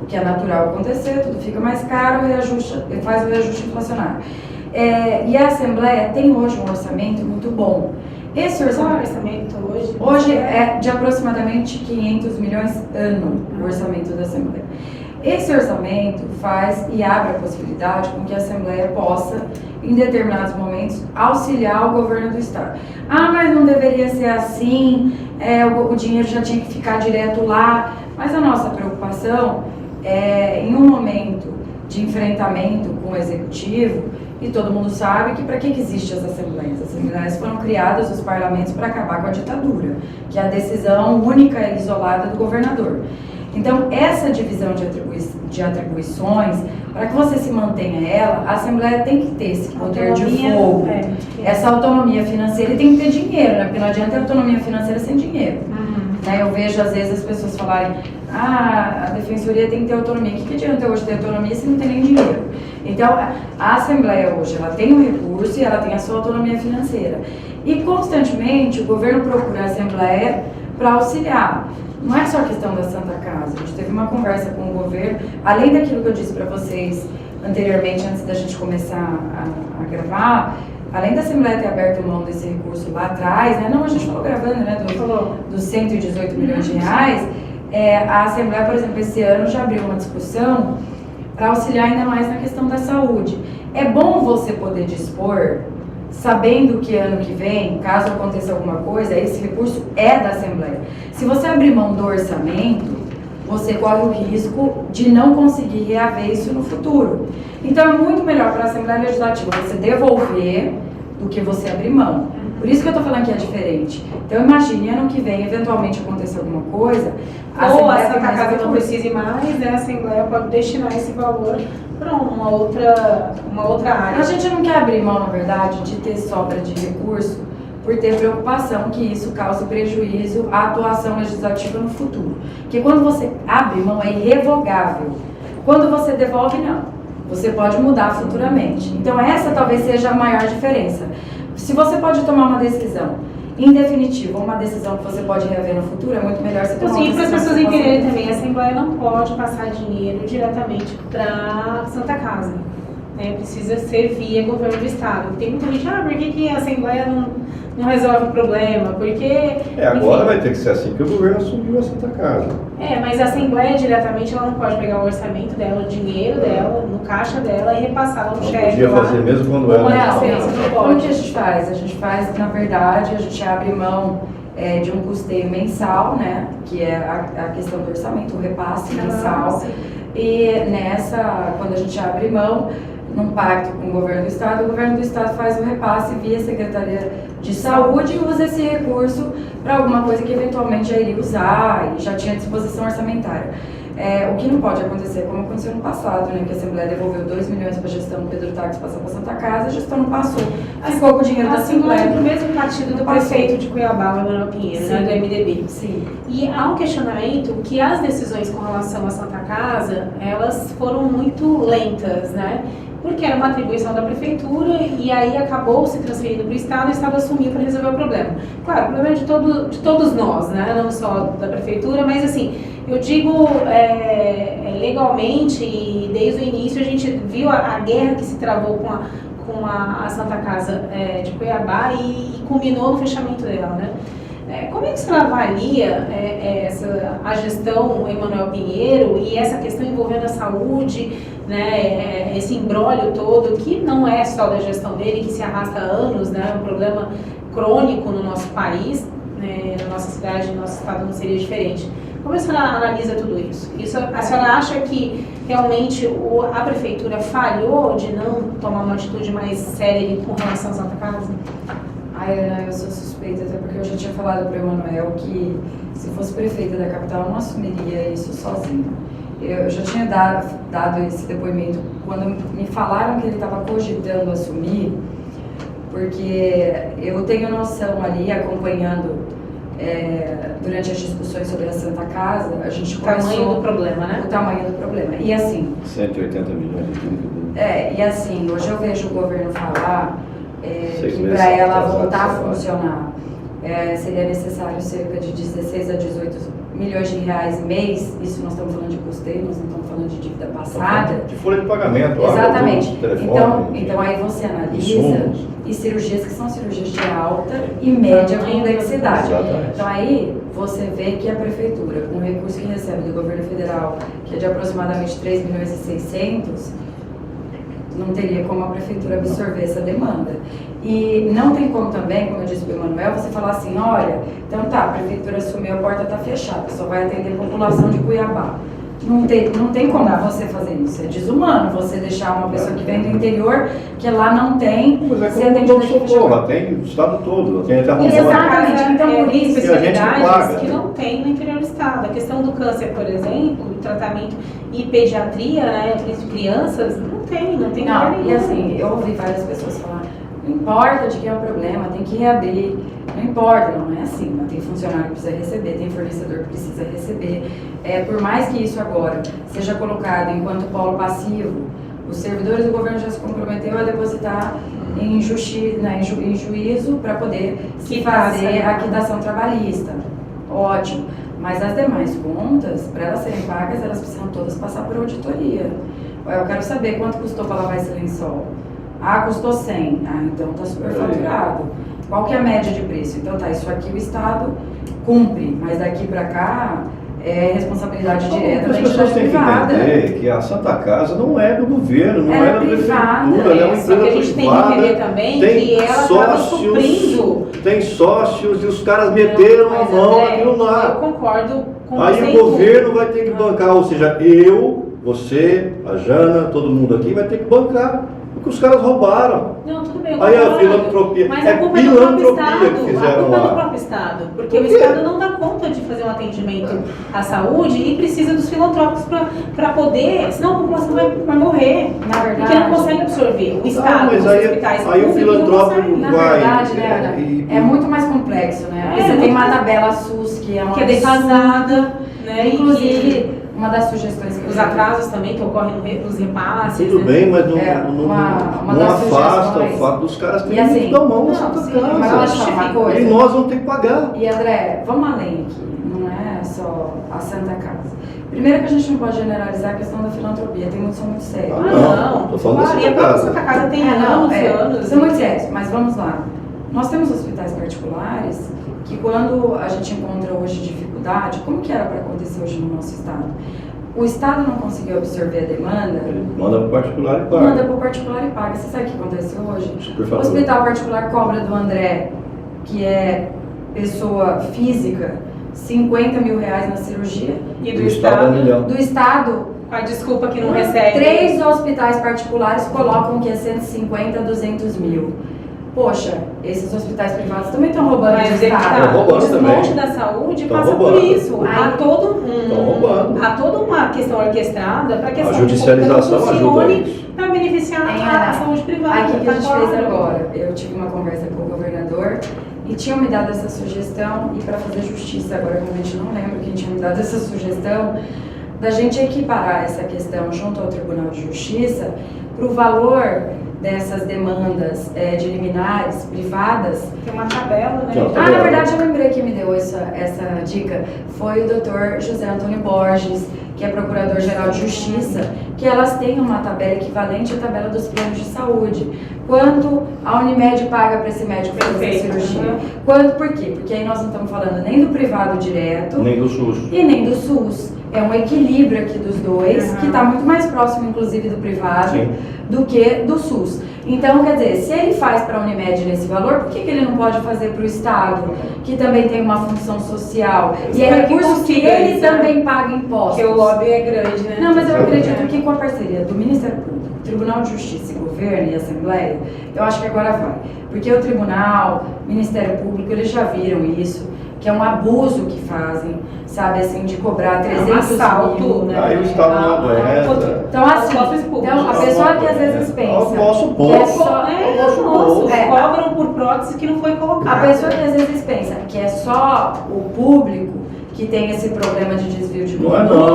o que é natural acontecer, tudo fica mais caro, faz o reajuste inflacionário. E a Assembleia tem hoje um orçamento muito bom. Esse orçamento hoje é de aproximadamente 500 milhões ano, o orçamento da Assembleia. Esse orçamento faz e abre a possibilidade com que a Assembleia possa em determinados momentos, auxiliar o governo do Estado. Ah, mas não deveria ser assim, o dinheiro já tinha que ficar direto lá. Mas a nossa preocupação é, em um momento de enfrentamento com o Executivo, e todo mundo sabe que para que existem as assembleias? As assembleias foram criadas, os parlamentos, para acabar com a ditadura, que é a decisão única e isolada do governador. Então, essa divisão de atribuições, para que você se mantenha ela, a Assembleia tem que ter esse poder de fogo, essa autonomia financeira, e tem que ter dinheiro, né? Porque não adianta ter autonomia financeira sem dinheiro. Né? Eu vejo, às vezes, as pessoas falarem, a Defensoria tem que ter autonomia. O que adianta hoje ter autonomia se não tem nem dinheiro? Então, a Assembleia hoje, ela tem o recurso e ela tem a sua autonomia financeira. E, constantemente, o governo procura a Assembleia para auxiliar. Não é só a questão da Santa Casa. A gente teve uma conversa com o governo, além daquilo que eu disse para vocês anteriormente, antes da gente começar a gravar, além da Assembleia ter aberto mão desse recurso lá atrás, né? Não, a gente falou gravando, né? Dos 118 milhões de reais, a Assembleia, por exemplo, esse ano já abriu uma discussão para auxiliar ainda mais na questão da saúde. É bom você poder dispor, sabendo que ano que vem, caso aconteça alguma coisa, esse recurso é da Assembleia. Se você abrir mão do orçamento, você corre o risco de não conseguir reaver isso no futuro. Então é muito melhor para a Assembleia Legislativa você devolver do que você abrir mão. Por isso que eu estou falando que é diferente. Então imagine, ano que vem, eventualmente acontecer alguma coisa, ou a Santa Casa não precise mais, né? A Assembleia pode destinar esse valor para uma outra área. A gente não quer abrir mão, na verdade, de ter sobra de recurso por ter preocupação que isso cause prejuízo à atuação legislativa no futuro. Porque quando você abre mão é irrevogável. Quando você devolve, não. Você pode mudar futuramente. Então essa talvez seja a maior diferença. Se você pode tomar uma decisão em definitivo, uma decisão que você pode reaver no futuro, é muito melhor você tomar uma decisão. Sim, para as pessoas entenderem também, a Assembleia não pode passar dinheiro diretamente para a Santa Casa. Né? Precisa ser via governo do Estado. Tem muita gente, por que a Assembleia não resolve o problema? Porque... agora enfim, vai ter que ser assim, porque o governo assumiu a Santa Casa. Mas a Assembleia diretamente ela não pode pegar o orçamento dela, o dinheiro dela, no caixa dela e repassar lá no chefe. Podia fazer mesmo quando era. O que a gente faz? A gente faz, na verdade, a gente abre mão de um custeio mensal, né? Que é a questão do orçamento, o repasse mensal. E quando a gente abre mão, num pacto com o governo do Estado faz o repasse via Secretaria de Saúde e usa esse recurso para alguma coisa que eventualmente já iria usar e já tinha disposição orçamentária. O que não pode acontecer, como aconteceu no passado, né, que a Assembleia devolveu 2 milhões para a gestão do Pedro Táxi passar para a Santa Casa, a gestão não passou, ficou com o dinheiro da Assembleia. É do mesmo partido do prefeito de Cuiabá, o Emanuel Pinheiro, né, do MDB. Sim. E há um questionamento que as decisões com relação à Santa Casa, elas foram muito lentas, né? Porque era uma atribuição da prefeitura e aí acabou se transferindo para o Estado assumiu para resolver o problema. Claro, o problema é de todos nós, né? Não só da prefeitura, mas assim, eu digo legalmente, e desde o início a gente viu a guerra que se travou com a Santa Casa de Cuiabá e culminou no fechamento dela, né? Como é que você avalia a gestão Emanuel Pinheiro e essa questão envolvendo a saúde, né, esse imbróglio todo, que não é só da gestão dele, que se arrasta há anos, né, um problema crônico no nosso país, né, na nossa cidade, no nosso estado não seria diferente. Como a senhora analisa tudo isso? A senhora acha que realmente a prefeitura falhou de não tomar uma atitude mais séria com relação à Santa Casa? Ana, eu sou suspeita, até porque eu já tinha falado para o Emanuel que se fosse prefeita da capital eu não assumiria isso sozinha. Eu já tinha dado esse depoimento quando me falaram que ele estava cogitando assumir, porque eu tenho noção ali, acompanhando durante as discussões sobre a Santa Casa, a gente começou... O tamanho do problema, né? O tamanho do problema. E assim... 180 milhões de dívida. E assim, hoje eu vejo o governo falar... que para ela voltar a funcionar seria necessário cerca de 16 a 18 milhões de reais mês. Isso nós estamos falando de custeio, nós não estamos falando de dívida passada. De folha de pagamento, exatamente. Telefone, então aí você analisa e cirurgias que são cirurgias de alta e média complexidade. Exatamente. Então aí você vê que a prefeitura, com o recurso que recebe do governo federal, que é de aproximadamente 3 milhões e 600, não teria como a prefeitura absorver essa demanda. E não tem como também, como eu disse para o Emanuel, você falar assim, olha, então tá, a prefeitura assumiu, a porta está fechada, só vai atender a população de Cuiabá. Não tem como você fazer isso, é desumano você deixar uma pessoa que vem do interior, que lá não tem, Mas é ser como atendida o daquele socorro, jeito. tem o estado todo, tem até Rondônia. Exatamente, então por isso que a gente paga, especialidades que né? não tem no interior do estado. A questão do câncer, por exemplo, o tratamento e pediatria, né, de crianças, não tem Não, lugar nenhum. e assim, eu ouvi várias pessoas falar, não importa de quem é o problema, tem que reabrir, não importa, não é assim, mas tem funcionário que precisa receber, tem fornecedor que precisa receber. Por mais que isso agora seja colocado enquanto polo passivo, os servidores do governo já se comprometeu a depositar em juízo para poder se fazer a quitação trabalhista. Ótimo. Mas as demais contas, para elas serem pagas, elas precisam todas passar por auditoria. Eu quero saber quanto custou para lavar esse lençol. Ah, custou 100. Ah, então está superfaturado. Qual que é a média de preço? Então tá, isso aqui o Estado cumpre, mas daqui para cá é responsabilidade direta da As pessoas entidade têm que privada. entender que a Santa Casa não é do governo, não é da privada, prefeitura, ela é uma Só que a empresa gente tem que privada, entender também tem que ela estava suprindo. tem sócios e os caras meteram a Mas, mão André, naquilo eu lá. concordo com Aí você o em tudo. governo vai ter que bancar, ou seja, eu, você, a Jana, todo mundo aqui vai ter que bancar, porque os caras roubaram. Não, tudo bem, eu Aí a concordo. filantropia, Mas é a culpa é do próprio filantropia Estado. que fizeram A culpa é lá. do próprio Estado. Porque Por o quê? Estado não dá conta de fazer um atendimento à saúde e precisa dos filantrópicos para poder, senão a população vai morrer. Na verdade, Porque não consegue absorver. O Estado, mas os aí- hospitais aí o públicos filantrópico não conseguem. Na vai, verdade, né, Ana, é muito mais complexo, né? Porque É, você tem muito uma mais- tabela SUS que é uma Que é defasada, né? Inclusive, uma das sugestões que E os atrasos também que ocorrem nos repasses. Tudo né? bem, mas não, uma não das afasta o sugestões. fato dos caras E terem assim, muito da mão não, na Santa sim, Mas Casa. deixa eu falar uma coisa. E nós vamos ter que pagar. E André, vamos além aqui, não é só a Santa Casa. Primeiro que a gente não pode generalizar a questão da filantropia, tem muitos são muito sérios. Não, tô falando da Claro, e Santa a própria Casa. Santa Casa tem Não, anos e anos. são muito sérios, mas vamos lá. Nós temos hospitais particulares que quando a gente encontra hoje dificuldade, como que era para acontecer hoje no nosso estado? O Estado não conseguiu absorver a demanda, Ele manda para o particular e paga. manda para o particular e paga. Você sabe o que acontece hoje? O Superfatura. hospital particular cobra do André, que é pessoa física, 50 mil reais na cirurgia. E Do Estado é milhão. Do Estado, com a desculpa que não recebe. 3 hospitais particulares colocam que é 150 a 200 mil. Poxa, esses hospitais privados também estão roubando Mas do é que tá, Estado. roubando o desmonte também. da saúde Tão passa por roubando. isso. Há Aí- roubando. há toda uma questão orquestrada para que A saúde judicialização pública ajuda funcione isso. para beneficiar a saúde privada. Aí o que a gente tá fez claro. agora? Eu tive uma conversa com o governador e tinham me dado essa sugestão, e para fazer justiça, agora realmente não lembro quem tinha me dado essa sugestão, da gente equiparar essa questão junto ao Tribunal de Justiça para o valor dessas demandas de liminares privadas. Tem uma tabela, né? Tem uma Ah, tabela. na verdade, eu lembrei quem me deu essa dica. Foi o Dr. José Antônio Borges, que é Procurador-Geral de Justiça, que elas têm uma tabela equivalente à tabela dos planos de saúde. Quanto a Unimed paga para esse médico fazer Perfeito. cirurgia? Uhum. Quanto, por quê? Porque aí nós não estamos falando nem do privado direto Nem do SUS. e nem do SUS. É um equilíbrio aqui dos dois, Uhum. que está muito mais próximo, inclusive, do privado Sim. do que do SUS. Então, quer dizer, se ele faz para a Unimed nesse valor, por que ele não pode fazer para o Estado, que também tem uma função social? E é Para que recurso que consiga ele isso, né? também paga impostos. Porque o lobby é grande, né? Não, mas eu acredito É. que com a parceria do Ministério Público, Tribunal de Justiça e Governo e Assembleia, eu acho que agora vai. Porque o Tribunal, Ministério Público, eles já viram isso, que é um abuso que fazem, sabe, assim, de cobrar 300 assalto, mil. né? Aí o Estado não aguenta. Então, assim, Aos cofres públicos. então, a pessoa que às vezes É o pensa nosso que é bolso. só... É o nosso nosso, bolso. É. cobram por prótese que não foi colocada. A pessoa que às vezes pensa que é só o público que tem esse problema de desvio de Não é conduta,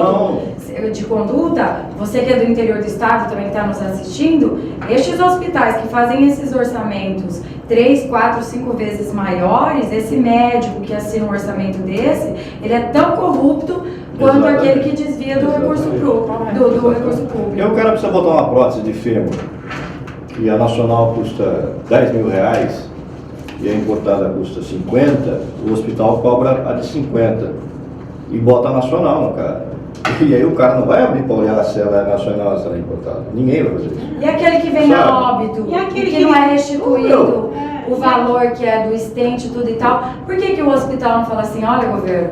não. de conduta, você que é do interior do estado também que está nos assistindo, estes hospitais que fazem esses orçamentos 3, 4, 5 vezes maiores, esse médico que assina um orçamento desse, ele é tão corrupto quanto Exatamente. aquele que desvia do recurso, do recurso público. E o cara precisa botar uma prótese de fêmur, que a nacional custa 10 mil reais e a importada custa 50, o hospital cobra a de 50 e bota a nacional no cara. E aí o cara não vai abrir para olhar se ela é nacional ou se ela é importada. Ninguém vai fazer isso. E aquele que vem Sabe? a óbito, E aquele que não é restituído É, o valor que é do estente e tudo e tal, por que o hospital não fala assim, olha governo,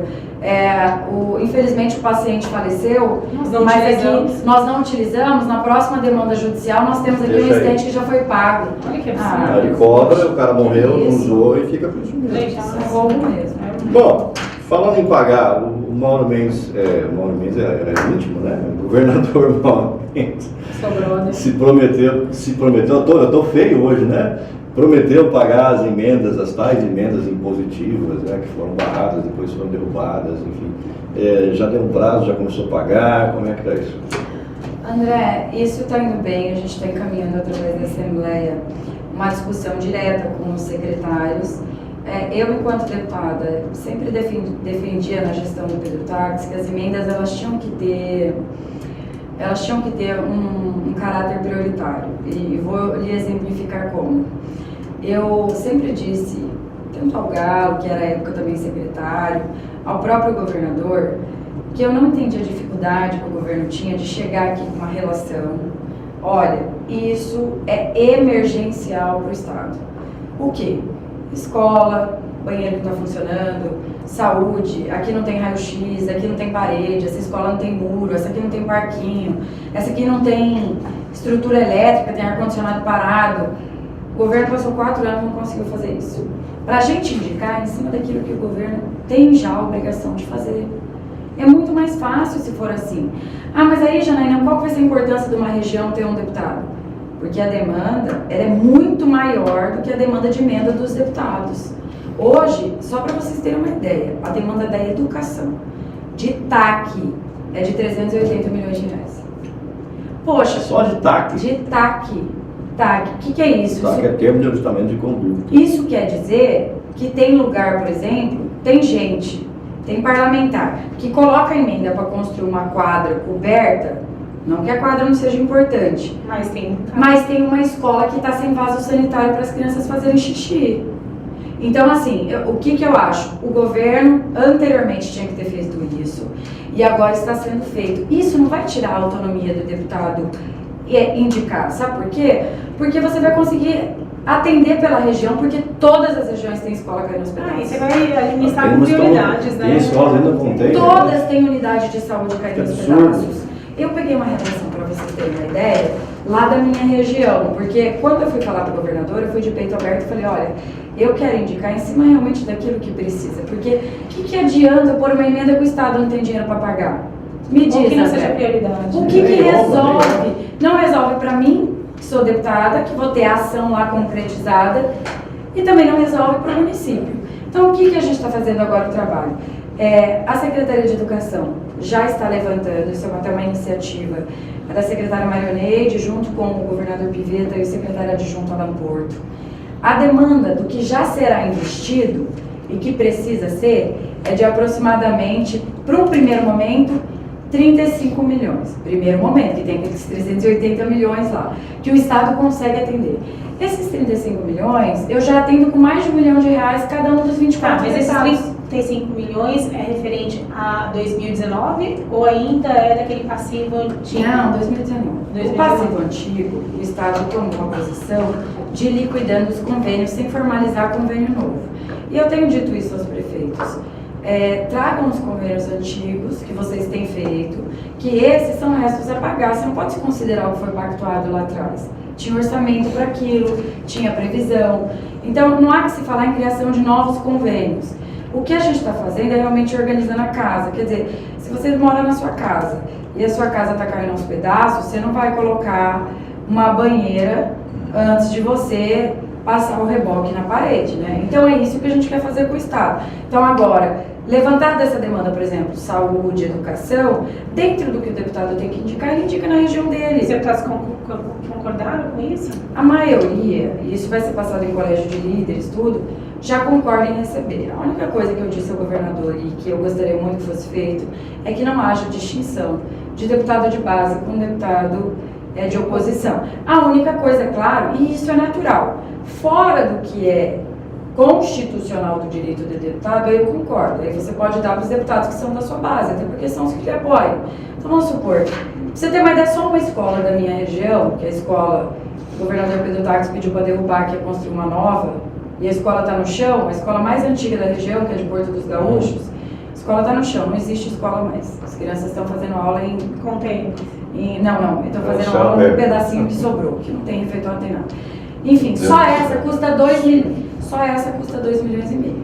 infelizmente o paciente faleceu, Nós não mas utilizamos. aqui nós não utilizamos, na próxima demanda judicial nós temos aqui um Deixa aí. estente que já foi pago. Olha que Ah, absurdo. Ele cobra, o cara morreu, não Isso. usou e fica por isso mesmo. Gente, Isso é roubo mesmo. Bom, falando em pagar, o Mauro Mendes era íntimo, né? O governador Mauro Mendes Sou brother. se prometeu, eu tô feio hoje, né? Prometeu pagar as emendas, as tais emendas impositivas, né? Que foram barradas, depois foram derrubadas, enfim. Já deu um prazo, já começou a pagar, como é que tá isso? André, isso está indo bem, a gente está encaminhando através da Assembleia uma discussão direta com os secretários. Eu, enquanto deputada, sempre defendia na gestão do Pedro Táxi que as emendas elas tinham que ter um caráter prioritário. E vou lhe exemplificar como. Eu sempre disse, tanto ao Galo, que era à época também secretário, ao próprio governador, que eu não entendia a dificuldade que o governo tinha de chegar aqui com uma relação. Olha, isso é emergencial para o Estado. O quê? Escola, banheiro que está funcionando, saúde, aqui não tem raio-x, aqui não tem parede, essa escola não tem muro, essa aqui não tem parquinho, essa aqui não tem estrutura elétrica, tem ar-condicionado parado. O governo passou 4 anos e não conseguiu fazer isso. Para a gente indicar em cima daquilo que o governo tem já a obrigação de fazer. É muito mais fácil se for assim. Ah, mas aí, Janaína, qual vai ser a importância de uma região ter um deputado? Porque a demanda ela é muito maior do que a demanda de emenda dos deputados. Hoje, só para vocês terem uma ideia, a demanda da educação de TAC é de 380 milhões de reais. Poxa, Só de TAC? de TAC. TAC, o que é isso? TAC é termo de ajustamento de conduta. Isso quer dizer que tem lugar, por exemplo, tem gente, tem parlamentar, que coloca a emenda para construir uma quadra coberta, não que a quadra não seja importante, mas tem uma escola que está sem vaso sanitário para as crianças fazerem xixi. Então, assim, o que eu acho? O governo anteriormente tinha que ter feito isso e agora está sendo feito. Isso não vai tirar a autonomia do deputado indicar, sabe por quê? Porque você vai conseguir atender pela região, porque todas as regiões têm escola caindo nos pedaços. E você vai administrar com prioridades, né? Tem escolas ainda com tem. Todas têm unidade de saúde caindo nos absurdo. pedaços. Eu peguei uma relação, para vocês terem uma ideia, lá da minha região, porque quando eu fui falar para o governador, eu fui de peito aberto e falei, olha, eu quero indicar em cima realmente daquilo que precisa, porque o que adianta pôr uma emenda que o Estado não tem dinheiro para pagar? Me diz, Ou que não André, seja prioridade. o que resolve? Não resolve para mim, que sou deputada, que vou ter a ação lá concretizada, e também não resolve para o município. Então, o que a gente está fazendo agora o trabalho? A Secretaria de Educação já está levantando, isso é até uma iniciativa da secretária Marioneide, junto com o governador Pivetta e o secretário adjunto Alan Porto. A demanda do que já será investido e que precisa ser é de aproximadamente, para um primeiro momento, 35 milhões. Primeiro momento, que tem aqueles 380 milhões lá, que o Estado consegue atender. Esses 35 milhões, eu já atendo com mais de R$1 milhão cada um dos 24 Mas esses estados. 35 milhões é referente a 2019 ou ainda é daquele passivo antigo? Não, 2019. O 2019. passivo antigo, o Estado tomou uma posição de ir liquidando os convênios sem formalizar convênio novo. E eu tenho dito isso aos prefeitos. Tragam os convênios antigos que vocês têm feito, que esses são restos a pagar. Você não pode se considerar o que foi pactuado lá atrás. Tinha orçamento para aquilo, tinha previsão. Então, não há que se falar em criação de novos convênios. O que a gente está fazendo é realmente organizando a casa. Quer dizer, se você mora na sua casa e a sua casa está caindo aos pedaços, você não vai colocar uma banheira antes de você passar o reboque na parede, né? Então é isso que a gente quer fazer com o Estado. Então agora, levantar dessa demanda, por exemplo, saúde, educação, dentro do que o deputado tem que indicar, ele indica na região dele. Os deputados concordaram com isso? A maioria, e isso vai ser passado em colégio de líderes, tudo, já concorda em receber. A única coisa que eu disse ao governador e que eu gostaria muito que fosse feito é que não haja distinção de deputado de base com deputado de oposição. A única coisa, claro, e isso é natural, fora do que é constitucional do direito de deputado, aí eu concordo. Aí você pode dar para os deputados que são da sua base, até porque são os que lhe apoiam. Então vamos supor, pra você ter uma ideia, só uma escola da minha região, que é a escola, o governador Pedro Taques pediu para derrubar, que é construir uma nova, e a escola está no chão, a escola mais antiga da região, que é de Porto dos Gaúchos, a escola está no chão, não existe escola mais. As crianças estão fazendo aula em container. Não, estão fazendo aula num pedacinho que sobrou, que não tem refeitório, não tem nada. Enfim, só essa custa 2 milhões e meio.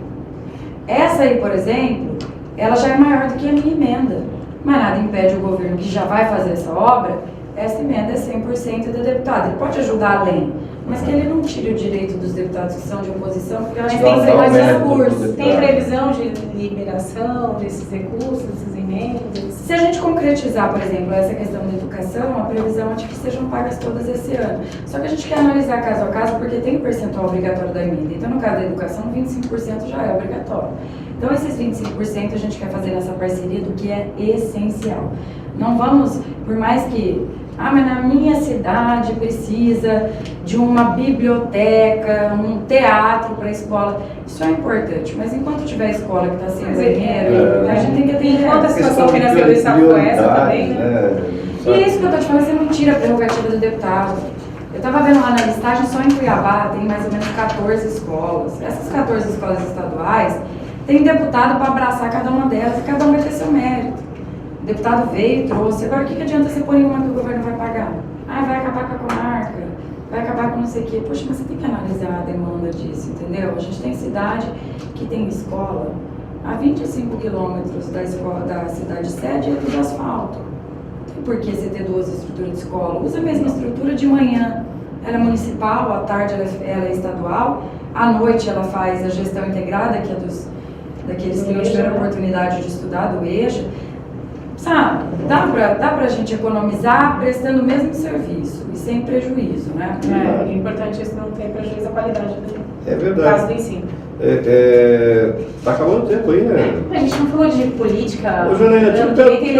Essa aí, por exemplo, ela já é maior do que a minha emenda. Mas nada impede o governo que já vai fazer essa obra, essa emenda é 100% do deputado. Ele pode ajudar além, mas que ele não tire o direito dos deputados que são de oposição, porque eu acho que tem que ser mais recurso. Tem previsão de liberação desses recursos, dessas emendas? Se a gente concretizar, por exemplo, essa questão da educação, a previsão é de que sejam pagas todas esse ano. Só que a gente quer analisar caso a caso, porque tem o percentual obrigatório da emenda. Então, no caso da educação, 25% já é obrigatório. Então, esses 25% a gente quer fazer nessa parceria do que é essencial. Não vamos, por mais que... mas na minha cidade precisa de uma biblioteca, um teatro para a escola. Isso é importante, mas enquanto tiver escola que está sem banheiro, a gente tem que atender. Enquanto a situação financeira do Estado for essa também, né? E é isso que eu estou te falando, você não tira a prerrogativa do deputado. Eu estava vendo lá na listagem, só em Cuiabá tem mais ou menos 14 escolas. Essas 14 escolas estaduais tem deputado para abraçar cada uma delas e cada um vai ter seu mérito. O deputado veio, trouxe. Agora, o que adianta você pôr em uma que o governo vai pagar? Vai acabar com a comarca, vai acabar com não sei o quê. Poxa, mas você tem que analisar a demanda disso, entendeu? A gente tem cidade que tem escola a 25 quilômetros da cidade sede e é tudo asfalto. Não tem por que você ter duas estruturas de escola. Usa a mesma estrutura de manhã. Ela é municipal, à tarde ela é estadual, à noite ela faz a gestão integrada, que é daqueles que não tiveram oportunidade de estudar, do EJA. Sabe, dá pra gente economizar prestando o mesmo serviço e sem prejuízo, né? É importante isso, não ter prejuízo à qualidade do caso do ensino. Tá acabando o tempo aí, né? A gente não falou de política. Ô, Janaína, eu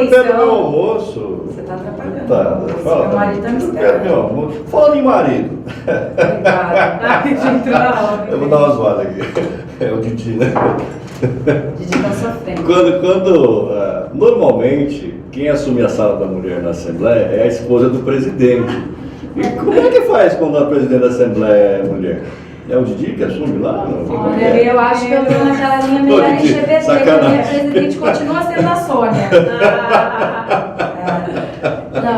pego meu almoço. Você tá atrapalhando. Fala, meu marido tá me esperando. Meu almoço. Falando em marido. Eu vou dar uma zoada aqui. É o Didi, né? Didi tá sofrendo. Normalmente, quem assume a sala da mulher na Assembleia é a esposa do presidente. E como é que faz quando a presidente da Assembleia é mulher? É o Didi que assume lá? Olha, eu acho que eu tô naquela linha meio LGBT, que a minha presidente continua sendo a Sônia.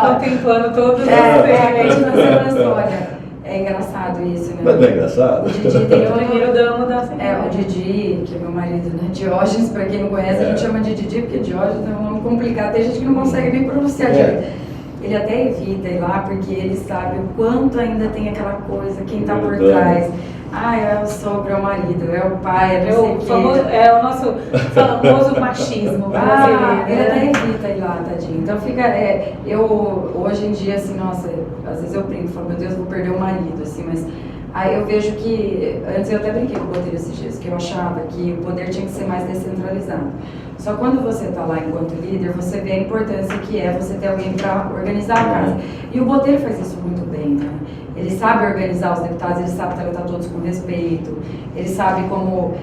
Contemplando todos os continua sendo a Sônia. É engraçado isso, né? Mas não é engraçado? O Didi tem o primeiro damo da Assembleia. o Didi, que é meu marido, né? Diógenes, pra quem não conhece, a gente chama de Didi, porque Diógenes é um nome complicado, tem gente que não consegue nem pronunciar direito. Ele até evita ir lá, porque ele sabe o quanto ainda tem aquela coisa, quem tá por trás. É o sogro, é o marido, é o pai, é não sei o quê. É o nosso famoso machismo brasileiro. Ele até evita ir lá, tadinho. Então fica, eu hoje em dia, assim, nossa, às vezes eu brinco, falo, meu Deus, vou perder o marido, assim, mas aí eu vejo que, antes eu até brinquei com o Botelho esses dias, que eu achava que o poder tinha que ser mais descentralizado. Só quando você está lá enquanto líder, você vê a importância que é você ter alguém para organizar a casa. E o Botelho faz isso muito bem, né? Ele sabe organizar os deputados, ele sabe tratar todos com respeito, ele sabe como...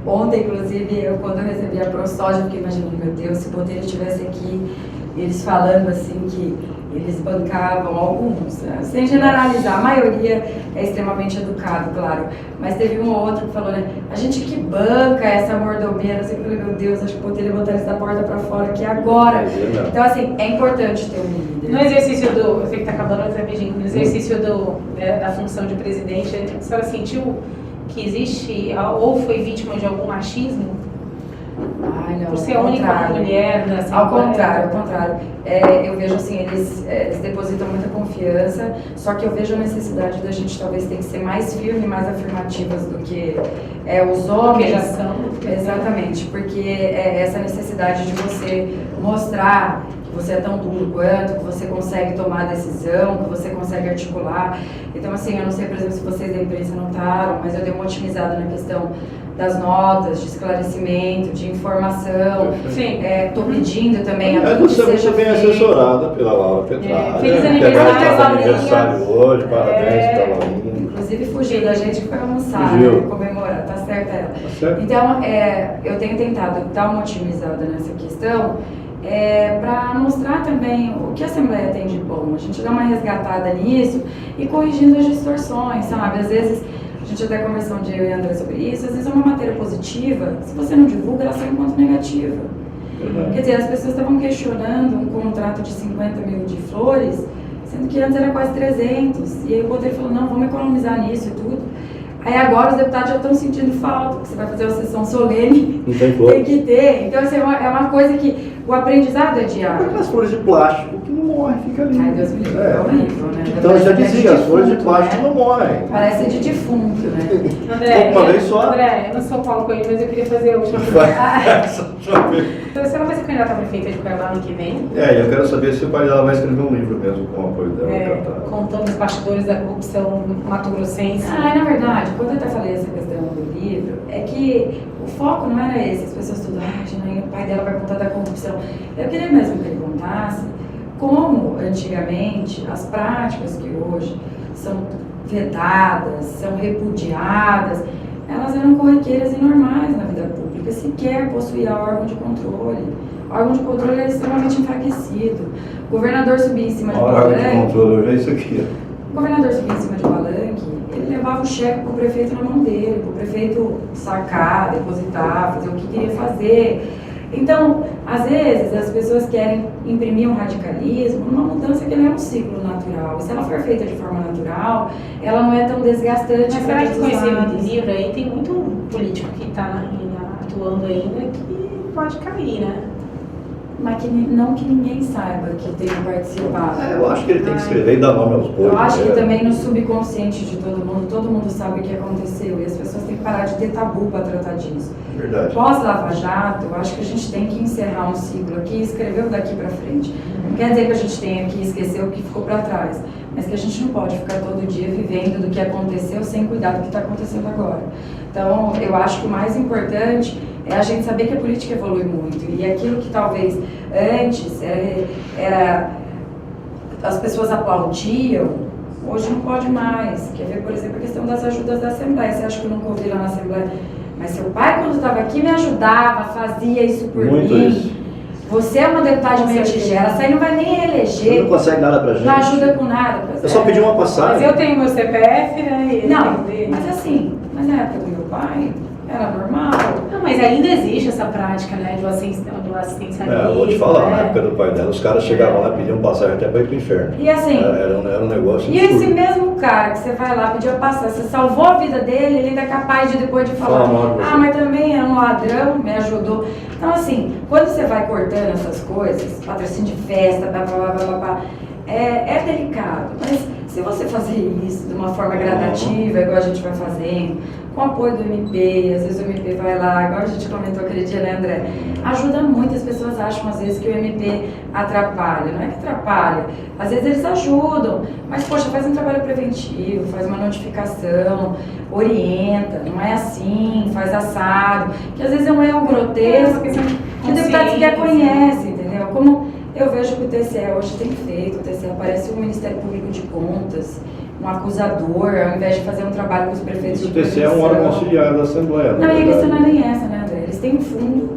Ontem, inclusive, quando eu recebi a ProSoja, eu fiquei imaginando, meu Deus, se o Botelho estivesse aqui, eles falando assim que eles bancavam alguns, né? Sem generalizar, a maioria é extremamente educado, claro, mas teve um ou outro que falou, né, a gente que banca essa mordomia, eu falei, meu Deus, acho que o Botelho botar isso da porta para fora aqui agora. Então, assim, é importante ter um líder. No exercício eu sei que está acabando até beijinho, no exercício da função de presidente, a senhora sentiu que existe, ou foi vítima de algum machismo? Não, por ser a única mulher da Assembleia? Ao contrário. Eu vejo assim, eles depositam muita confiança, só que eu vejo a necessidade da gente talvez ter que ser mais firme, mais afirmativas do que os homens. Que já são. Exatamente, porque essa necessidade de você mostrar que você é tão duro quanto, que você consegue tomar decisão, que você consegue articular. Então, assim, eu não sei, por exemplo, se vocês da imprensa notaram, mas eu dei uma otimizada na questão das notas, de esclarecimento, de informação. Sim. Estou pedindo também a tudo que seja bem assessorada pela Laura Petralha. Feliz aniversário, Laurinha. aniversário hoje, parabéns para a Laurinha. inclusive fugiu da gente que foi almoçar, Fugiu. né, comemorar, tá certa ela. Tá certo. Então, eu tenho tentado dar uma otimizada nessa questão, para mostrar também o que a Assembleia tem de bom. A gente dá uma resgatada nisso e corrigindo as distorções, sabe? Às vezes, a gente até conversou um dia eu e a André sobre isso, às vezes é uma matéria positiva, se você não divulga, ela sai enquanto negativa. Verdade. Quer dizer, as pessoas estavam questionando um contrato de 50 mil de flores, sendo que antes era quase 300. E aí o Botelho falou, não, vamos economizar nisso e tudo. Aí agora os deputados já estão sentindo falta, porque você vai fazer uma sessão solene, Não tem flor. tem que ter. Então, assim, é uma coisa que o aprendizado é diário. Aquelas flores de plástico que não morrem, fica ali. Ai, Deus me livre, é horrível, né? Então eu já dizia, as flores de defunto, plástico né? não morrem. Parece de defunto, né? André, Uma vez só. André, eu não sou Paulo Coelho, mas eu queria fazer a última pergunta. Ah, Você não vai ser candidata a prefeita de Cuiabá ano que vem? Eu quero saber se o pai dela vai escrever um livro mesmo com o apoio dela. Contando os bastidores da corrupção mato-grossense. na verdade, quando eu até falei essa questão do livro, é que o foco não era esse, as pessoas tudo, Janaína, o pai dela vai contar da corrupção. Eu queria mesmo que ele contasse como, antigamente, as práticas que hoje são vedadas, são repudiadas, elas eram corriqueiras e normais na vida pública, sequer possuía órgão de controle. O órgão de controle é extremamente enfraquecido. O governador subia em cima de Órgão de palanque. controle, hoje é isso aqui. O governador subia em cima de palanque, ele levava o cheque para o prefeito na mão dele, para o prefeito sacar, depositar, fazer o que queria fazer. Então, às vezes, as pessoas querem imprimir um radicalismo numa mudança que não é um ciclo natural. E se ela for feita de forma natural, ela não é tão desgastante. Mas será que todos os conhecendo lados. esse livro aí, tem muito político que está atuando ainda que pode cair, né? Mas não que ninguém saiba que tenha participado. Eu acho que ele tem que escrever e dar nome aos bois. Eu acho que também no subconsciente de todo mundo sabe o que aconteceu. E as pessoas têm que parar de ter tabu para tratar disso. Verdade. Pós-Lava Jato, eu acho que a gente tem que encerrar um ciclo aqui e escrever o daqui para frente. Não quer dizer que a gente tenha que esquecer o que ficou para trás, mas que a gente não pode ficar todo dia vivendo do que aconteceu sem cuidar do que está acontecendo agora. Então, eu acho que o mais importante é a gente saber que a política evolui muito. E aquilo que talvez antes era as pessoas aplaudiam, hoje não pode mais. Quer ver, por exemplo, a questão das ajudas da Assembleia. Você acha que eu nunca ouvi lá na Assembleia? Mas seu pai, quando estava aqui, me ajudava, fazia isso por Muito mim. isso. Você é uma deputada de meia tigela, você aí não vai nem Você reeleger, não consegue nada pra gente. não ajuda com nada. Eu só pedi uma Mas passagem. eu tenho meu CPF, né? E ele Não, tem o dele. mas assim, mas na época do meu pai, era normal. Não, mas ainda existe essa prática, né, do assistencialismo. Eu vou te falar, na né? época do pai dela, os caras chegavam lá e pediam passagem até pra ir pro inferno. E assim, Era um negócio e esse absurdo. mesmo cara que você vai lá pedir a passagem, você salvou a vida dele, ele ainda é capaz de depois de falar, Fala mal de você. mas também era um ladrão, me ajudou. Então assim, quando você vai cortando essas coisas, patrocínio de festa, blá, blá, blá, blá, blá, é delicado, mas se você fazer isso de uma forma gradativa, igual a gente vai fazendo, com apoio do MP, às vezes o MP vai lá, igual a gente comentou aquele dia, né, André? Ajuda muito, as pessoas acham às vezes que o MP atrapalha, não é que atrapalha, às vezes eles ajudam, mas poxa, faz um trabalho preventivo, faz uma notificação, orienta, não é assim, faz assado, que às vezes é um erro grotesco, que o deputado sequer conhece, entendeu? Como eu vejo que o TCE hoje tem feito, o TCE parece um Ministério Público de Contas, um acusador, ao invés de fazer um trabalho com os prefeitos O de TCE é um órgão auxiliar da Assembleia. Não, e a questão não é nem essa, né, André? Eles têm um fundo,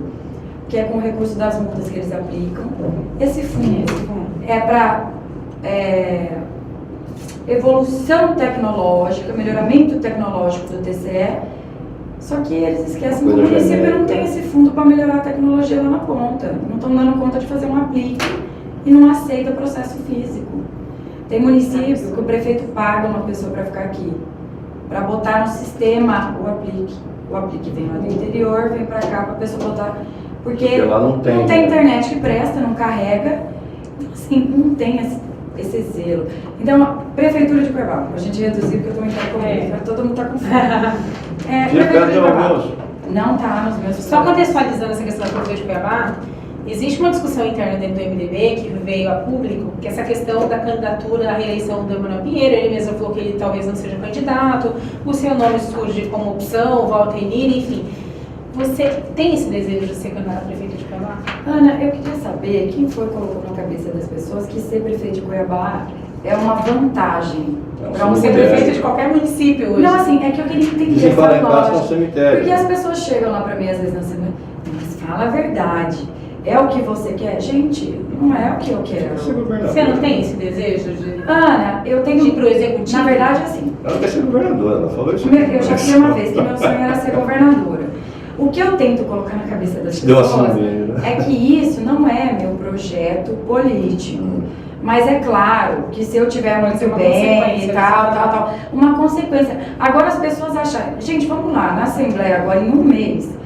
que é com o recurso das multas que eles aplicam. Esse fundo é para evolução tecnológica, melhoramento tecnológico do TCE, só que eles esquecem que o município não tem esse fundo para melhorar a tecnologia lá na ponta. Não estão dando conta de fazer um aplique e não aceita processo físico. Tem município que o prefeito paga uma pessoa para ficar aqui, para botar no sistema o aplique. O aplique vem lá do interior, vem para cá para a pessoa botar, porque lá não tem internet que presta, não carrega, então, assim, não tem esse zelo. Então, a Prefeitura de Cuiabá, a gente reduziu porque eu também quero comer, todo mundo está com fome. Prefeitura de Cuiabá. Não está nos meus. Só contextualizando essa questão da Prefeitura de Cuiabá, existe uma discussão interna dentro do MDB que veio a público, que é essa questão da candidatura à reeleição do Emanuel Pinheiro. Ele mesmo falou que ele talvez não seja candidato, o seu nome surge como opção, Walter Nira, enfim. Você tem esse desejo de ser candidato a prefeito de Cuiabá? Ana, eu queria saber quem foi que colocou na cabeça das pessoas que ser prefeito de Cuiabá é uma vantagem. Para um ser prefeito de qualquer município hoje. Não, assim, é que eu queria entender essa Fala em casa lógica. no cemitério. Porque as pessoas chegam lá pra mim, às vezes, na semana, mas fala a verdade. É o que você quer? Gente, não é o que eu quero. Você não tem esse desejo de... Ana, eu tenho... De ir pro executivo? Na verdade, assim... Ela quer ser governadora, ela falou isso. Eu já falei uma vez que meu sonho era ser governadora. O que eu tento colocar na cabeça das Deu pessoas assim mesmo, né? é que isso não é meu projeto político. Mas é claro que se eu tiver muito bem e tal, uma consequência. Agora as pessoas acham, gente, vamos lá, na Assembleia agora em um mês,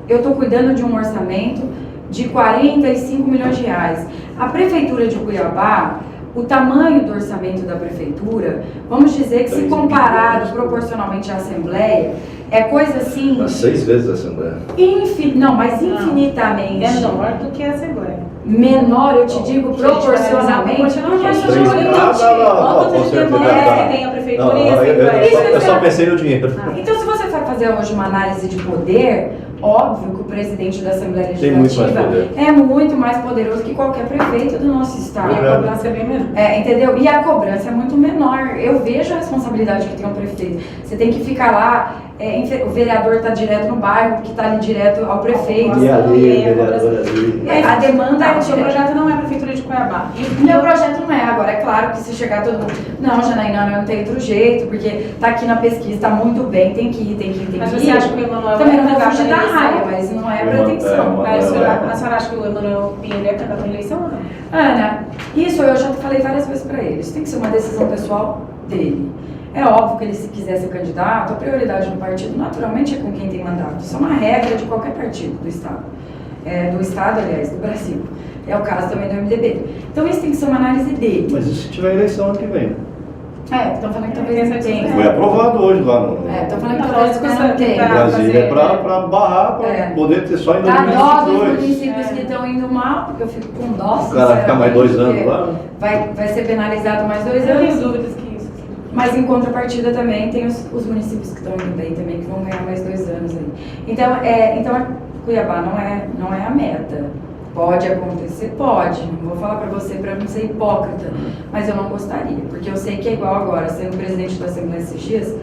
eu estou cuidando de um orçamento de 45 milhões de reais. A Prefeitura de Cuiabá, o tamanho do orçamento da Prefeitura, vamos dizer que se comparado proporcionalmente à Assembleia, é coisa assim... 6 vezes a Assembleia. Não, mas infinitamente. É menor do que a Assembleia. Menor, eu te digo, proporcionalmente. Quanto de demanda tem a Prefeitura e a Assembleia? Eu só pensei no dinheiro. Então, se você for fazer hoje uma análise de poder, óbvio que o presidente da Assembleia Tem muito mais Legislativa poder. é muito mais poderoso que qualquer prefeito do nosso estado. E a cobrança é bem menor. Entendeu? E a cobrança é muito menor. Eu vejo a responsabilidade que tem um prefeito. Você tem que ficar lá, o vereador está direto no bairro, que está ali direto ao prefeito. E ali, vereadora ali. A demanda é O seu projeto não é a Prefeitura de Cuiabá. Meu projeto não é agora, é claro que se chegar todo mundo, não, Janaína, não tem outro jeito, porque tá aqui na pesquisa, tá muito bem, tem que ir. Mas você acha que o Emanuel também não vai vou candidato fugir da à eleição? raia, mas não é pretensão. Mas a senhora acha que o Emanuel Pinheiro é candidato à eleição ou não? Ana, isso eu já falei várias vezes pra ele, isso tem que ser uma decisão pessoal dele. É óbvio que ele, se quiser ser candidato, a prioridade do partido naturalmente é com quem tem mandato. Isso é uma regra de qualquer partido do Estado. Do Estado, aliás, do Brasil. É o caso também do MDB. Então isso tem que ser uma análise dele. Mas e se tiver eleição ano que vem? Estão falando que talvez não tenha. Foi aprovado hoje lá no... Estão falando que Não, talvez não tenha. Brasília é para barrar, para poder ter só em Dá dó dos 2022. municípios que estão indo mal, porque eu fico com dó. O cara vai ficar mais 2 anos porque lá? Vai ser penalizado mais 2 Eu tenho anos. dúvidas que isso. Mas em contrapartida também tem os municípios que estão indo bem também, que vão ganhar mais 2 anos aí. Então Cuiabá não é a meta. Pode acontecer? Pode. Não vou falar pra você para não ser hipócrita, mas eu não gostaria, porque eu sei que é igual agora, sendo presidente da Assembleia esses dias,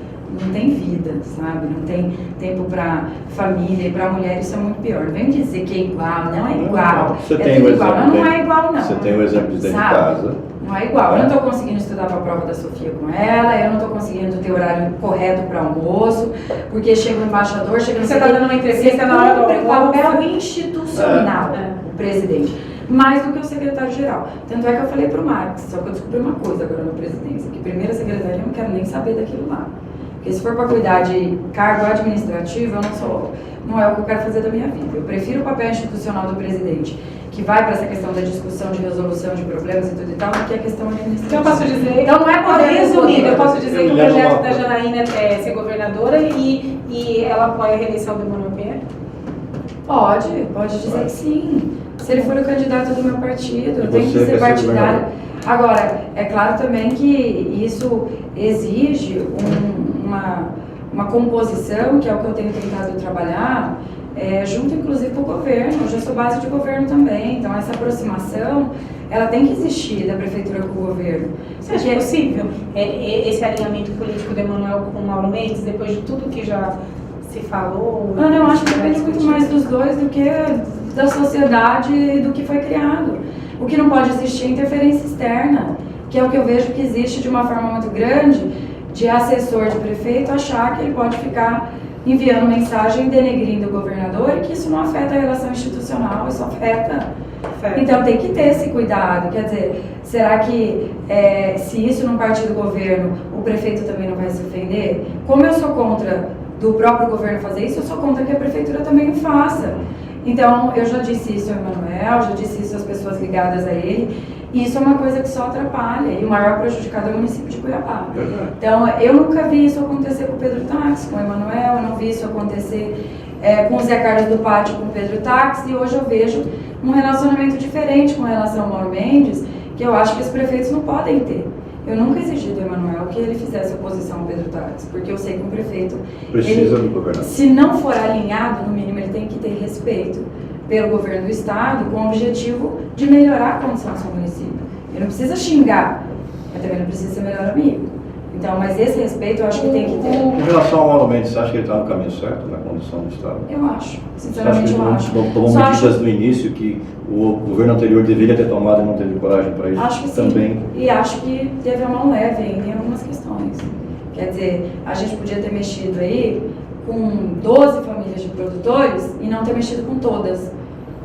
não tem vida, sabe? Não tem tempo pra família e pra mulher, isso é muito pior. Não vem dizer que é igual, não é igual. Você é tem tudo o igual, exemplo, não é igual não. Você tem o exemplo de dentro de Sabe? casa. Não é igual. Eu não estou conseguindo estudar para a prova da Sofia com ela, eu não estou conseguindo ter horário correto para almoço, porque chega o embaixador, chega no Você está dando uma entrevista na hora do cumpre o almoço. papel institucional, o presidente, mais do que o secretário-geral. Tanto é que eu falei para o Marcos, só que eu descobri uma coisa agora na presidência, que primeira secretaria eu não quero nem saber daquilo lá. Porque se for para cuidar de cargo administrativo, não é o que eu quero fazer da minha vida. Eu prefiro o papel institucional do presidente, que vai para essa questão da discussão de resolução de problemas e tudo e tal, do que a questão administrativa. Então eu posso dizer, então não é poder resumido, eu posso dizer que o projeto da coisa. Janaína é ser governadora e ela apoia a reeleição do Emanuel Pinheiro? Pode dizer que sim. Se ele for o candidato do meu partido, eu tenho que você ser quer ser partidário. governador? Agora, é claro também que isso exige uma composição, que é o que eu tenho tentado trabalhar, junto inclusive com o governo. Eu já sou base de governo também, então essa aproximação, ela tem que existir da prefeitura com o governo. Você acha possível esse alinhamento político do Emanuel com o Mauro Mendes, depois de tudo que já se falou? Não, eu acho que depende muito mais dos dois do que da sociedade e do que foi criado. O que não pode existir é interferência externa, que é o que eu vejo que existe de uma forma muito grande, de assessor de prefeito achar que ele pode ficar enviando mensagem denegrindo o governador e que isso não afeta a relação institucional, isso afeta. Então tem que ter esse cuidado, quer dizer, será que se isso não partir do governo, o prefeito também não vai se ofender? Como eu sou contra do próprio governo fazer isso, eu sou contra que a prefeitura também o faça. Então, eu já disse isso ao Emanuel, já disse isso às pessoas ligadas a ele, e isso é uma coisa que só atrapalha, e o maior prejudicado é o município de Cuiabá. Então, eu nunca vi isso acontecer com o Pedro Táxi, com o Emanuel, eu não vi isso acontecer com o Zé Carlos do Pátio, com o Pedro Táxi, e hoje eu vejo um relacionamento diferente com relação ao Mauro Mendes, que eu acho que os prefeitos não podem ter. Eu nunca exigi do Emanuel que ele fizesse oposição ao Pedro Táxi, porque eu sei que um prefeito... Precisa do governador. Se não for alinhado, no mínimo ele tem que ter respeito pelo governo do estado, com o objetivo de melhorar a condição do seu município. Ele não precisa xingar mas também não precisa ser melhor amigo. Então, mas esse respeito eu acho que tem que ter. Em relação ao Mauro Mendes, você acha que ele está no caminho certo, na condução do Estado? Eu acho, sinceramente eu acho. Você acha que ele tomou medidas no início que o governo anterior deveria ter tomado e não teve coragem para isso? Acho que também. Sim. E acho que teve a mão leve ainda em algumas questões. Quer dizer, a gente podia ter mexido aí com 12 famílias de produtores e não ter mexido com todas.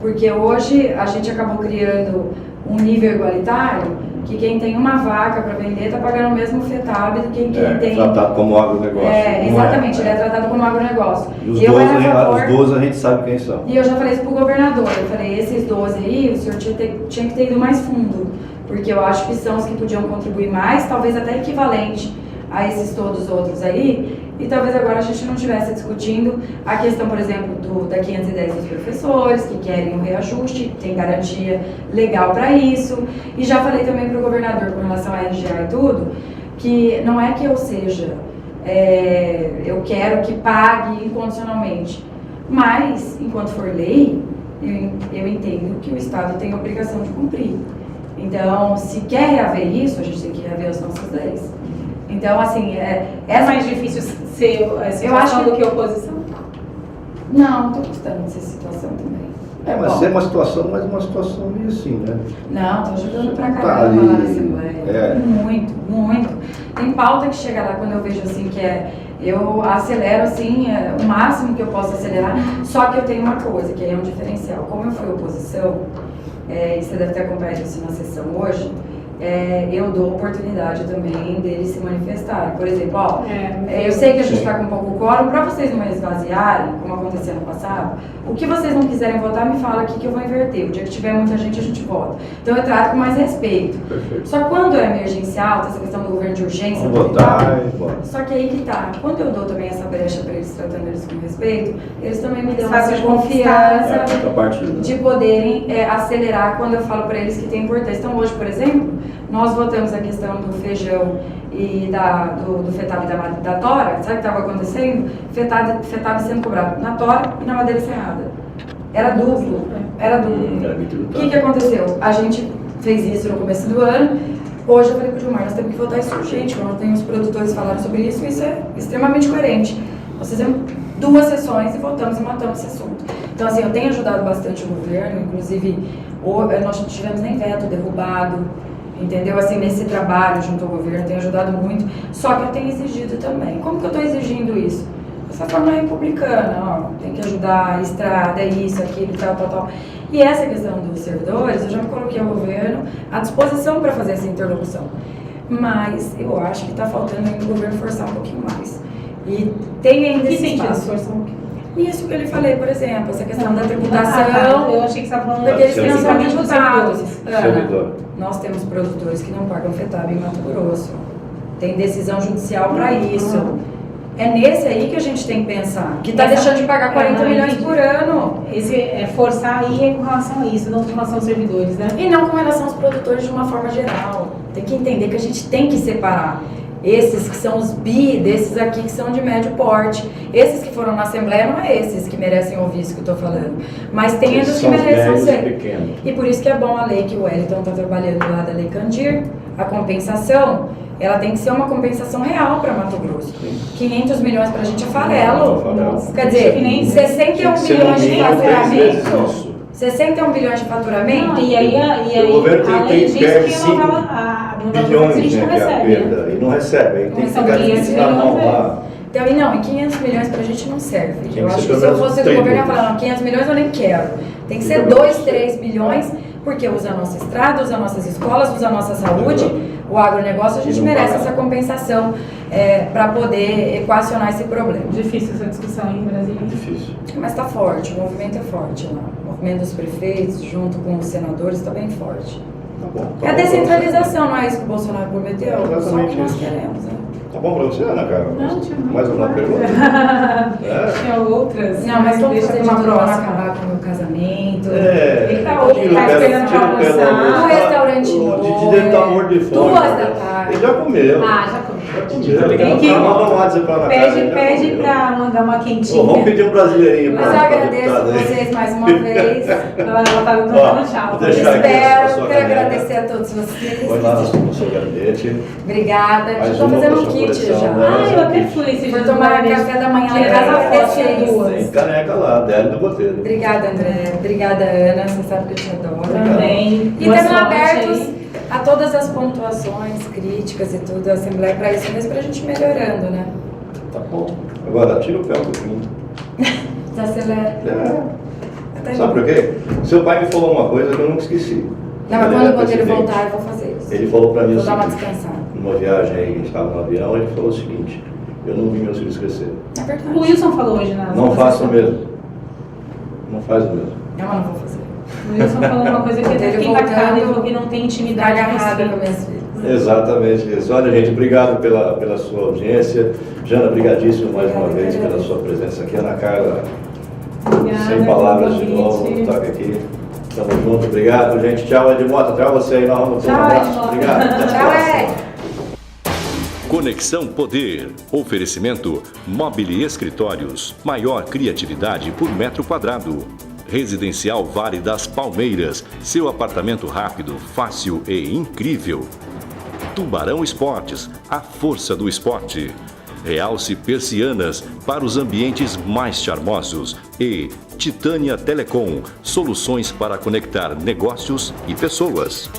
Porque hoje a gente acabou criando um nível igualitário que quem tem uma vaca para vender está pagando o mesmo FETAB do que quem tem... tratado como agronegócio. Exatamente, ele é tratado como agronegócio. E os 12 a gente sabe quem são. E eu já falei isso pro governador, eu falei, esses 12 aí, o senhor tinha que ter ido mais fundo, porque eu acho que são os que podiam contribuir mais, talvez até equivalente a esses todos outros aí, e talvez agora a gente não estivesse discutindo a questão, por exemplo, da 510 dos professores, que querem um reajuste, tem garantia legal para isso. E já falei também para o governador com relação à RGA e tudo, que não é que eu seja, eu quero que pague incondicionalmente, mas, enquanto for lei, eu entendo que o Estado tem a obrigação de cumprir. Então, se quer reaver isso, a gente tem que reaver as nossas leis. Então, assim, é mais difícil ser situação do que oposição? Não estou gostando dessa situação também. Mas é uma situação, mas uma situação meio assim, né? Não, estou ajudando pra caramba lá na Assembleia. Muito, muito. Tem pauta que chega lá quando eu vejo assim que eu acelero assim, o máximo que eu posso acelerar, só que eu tenho uma coisa, que é um diferencial. Como eu fui oposição, e você deve ter acompanhado isso na sessão hoje, eu dou oportunidade também deles se manifestarem. Por exemplo, eu sei que a gente está com pouco quórum, para vocês não esvaziarem, como aconteceu no passado, o que vocês não quiserem votar, me fala aqui que eu vou inverter. O dia que tiver muita gente, a gente vota. Então eu trato com mais respeito. Perfeito. Só quando é emergencial, essa questão do governo de urgência, só que aí que tá. Quando eu dou também essa brecha para eles, tratando eles com respeito, eles também me dão essa confiança de poderem acelerar quando eu falo para eles que tem importância. Então hoje, por exemplo, nós votamos a questão do feijão e do FETAB da Tora. Sabe o que estava acontecendo? FETAB sendo cobrado na Tora e na Madeira Serrada. Era duplo. O que aconteceu? A gente fez isso no começo do ano. Hoje eu falei para o Gilmar, nós temos que votar isso urgente. Ontem os produtores falaram sobre isso e isso é extremamente coerente. Nós fizemos 2 sessões e votamos e matamos esse assunto. Então, assim, eu tenho ajudado bastante o governo, inclusive nós não tivemos nem veto derrubado, entendeu? Assim, nesse trabalho junto ao governo, tenho ajudado muito, só que eu tenho exigido também. Como que eu estou exigindo isso? Dessa forma republicana, tem que ajudar a estrada, isso, aquilo, tal. E essa questão dos servidores, eu já me coloquei ao governo à disposição para fazer essa interlocução. Mas eu acho que está faltando ainda o governo forçar um pouquinho mais. E tem ainda esse espaço. Forçar um pouquinho? Isso que eu lhe falei, por exemplo, essa questão da tributação. Eu achei que você estava falando porque eles não são tributados. Nós temos produtores que não pagam FETAB em Mato Grosso. Tem decisão judicial para isso. É nesse aí que a gente tem que pensar. Que está deixando de pagar 40 milhões por ano. Esse forçar aí é com relação a isso, não com relação aos servidores, né? E não com relação aos produtores de uma forma geral. Tem que entender que a gente tem que separar. Esses que são os bi, desses aqui que são de médio porte. Esses que foram na Assembleia não é esses que merecem ouvir isso que eu estou falando. Mas tem os que merecem ser. E por isso que é bom a lei que o Wellington está trabalhando lá da Lei Candir, a compensação, ela tem que ser uma compensação real para Mato Grosso. 500 milhões para a gente é farelo. Quer dizer, 61 bilhões de faturamento. 61 bilhões de faturamento? Não, e aí o governo além disso, perde que 5 bilhões, né, que é a perda, e não recebe, aí tem que ficar de na mão lá. Então, e 500 milhões pra gente não serve. Tem eu que acho ser que se eu fosse do governo, eu ia triplo. falar, não, 500 milhões eu nem quero. Tem que ser 2, 3 bilhões, porque usa a nossa estrada, usa nossas escolas, usa a nossa saúde, o agronegócio, a gente merece essa compensação para poder equacionar esse problema. Difícil essa discussão aí em Brasília. Difícil. Mas está forte, o movimento é forte lá. O movimento dos prefeitos, junto com os senadores, está bem forte. Tá bom. É a descentralização, não é isso que o Bolsonaro prometeu? Só Exatamente que nós isso. queremos, né? Tá bom pra você, Ana Carla? Não, tinha Mais alguma pergunta? Tinha outras. Não, mas vamos deixa fazer pra uma prova próxima. acabar com o meu casamento. Ele tá tira o pé do almoço. Um restaurante O novo. Didi deve estar morto de fome. 2 da tarde. Ele já comeu. Ah, já comi. Tem que mandar um WhatsApp pra Pede pra mandar uma quentinha. Vamos pedir um brasileirinho Mas pra eu agradeço deputada aí. vocês mais uma vez. Ela tá dando tchau. vou deixar aqui a Espero, sua quero caneca. agradecer a todos vocês. Põe lá no seu gabinete. Obrigada. Já Mais estou uma fazendo pra um sua kit coleção, já. né? Ah, eu até fui esse Por dia tomar do café da manhã lá em É, casa, foto oferecer duas. Tem caneca lá, Délio do Botelho. Obrigada, André. Obrigada, Ana. Você sabe que eu te adoro. Também. E Boa estamos sorte abertos aí. a todas as pontuações, críticas e tudo, a Assembleia para isso mesmo, para a gente ir melhorando, né? Tá bom. Agora, tira o pé um pouquinho. Desacelera. Até Sabe por quê? Seu pai me falou uma coisa que eu nunca esqueci. Não, mas Ele quando era ele presidente. voltar, eu vou fazer isso. Ele falou pra mim Vou o dar uma seguinte, descansada. numa viagem aí, a gente estava no avião, ele falou o seguinte: eu não vi meus filhos crescer. É verdade. O Wilson falou hoje na Não faça o mesmo. Não faz o mesmo. Não, mas não vou fazer. O Wilson falou uma coisa que eu até Ele fiquei voltando, impactada. Ele falou que não tem Ficar intimidade com os agarrada com filhos. minhas filhas. Exatamente isso. Olha, gente, obrigado pela sua audiência. Jana, obrigadíssimo mais uma vez pela sua presença aqui. Ana Carla, Obrigada sem palavras pelo de novo, convite. toque aqui. Tamo junto, obrigado, gente. Tchau, Edmota. Tchau você aí, nós vamos ter um Tchau, abraço. Edmota. Obrigado. Tchau, Eric. Conexão Poder. Oferecimento Mobile Escritórios. Maior criatividade por metro quadrado. Residencial Vale das Palmeiras. Seu apartamento rápido, fácil e incrível. Tubarão Esportes. A força do esporte. Realce Persianas para os ambientes mais charmosos. E Titânia Telecom. Soluções para conectar negócios e pessoas.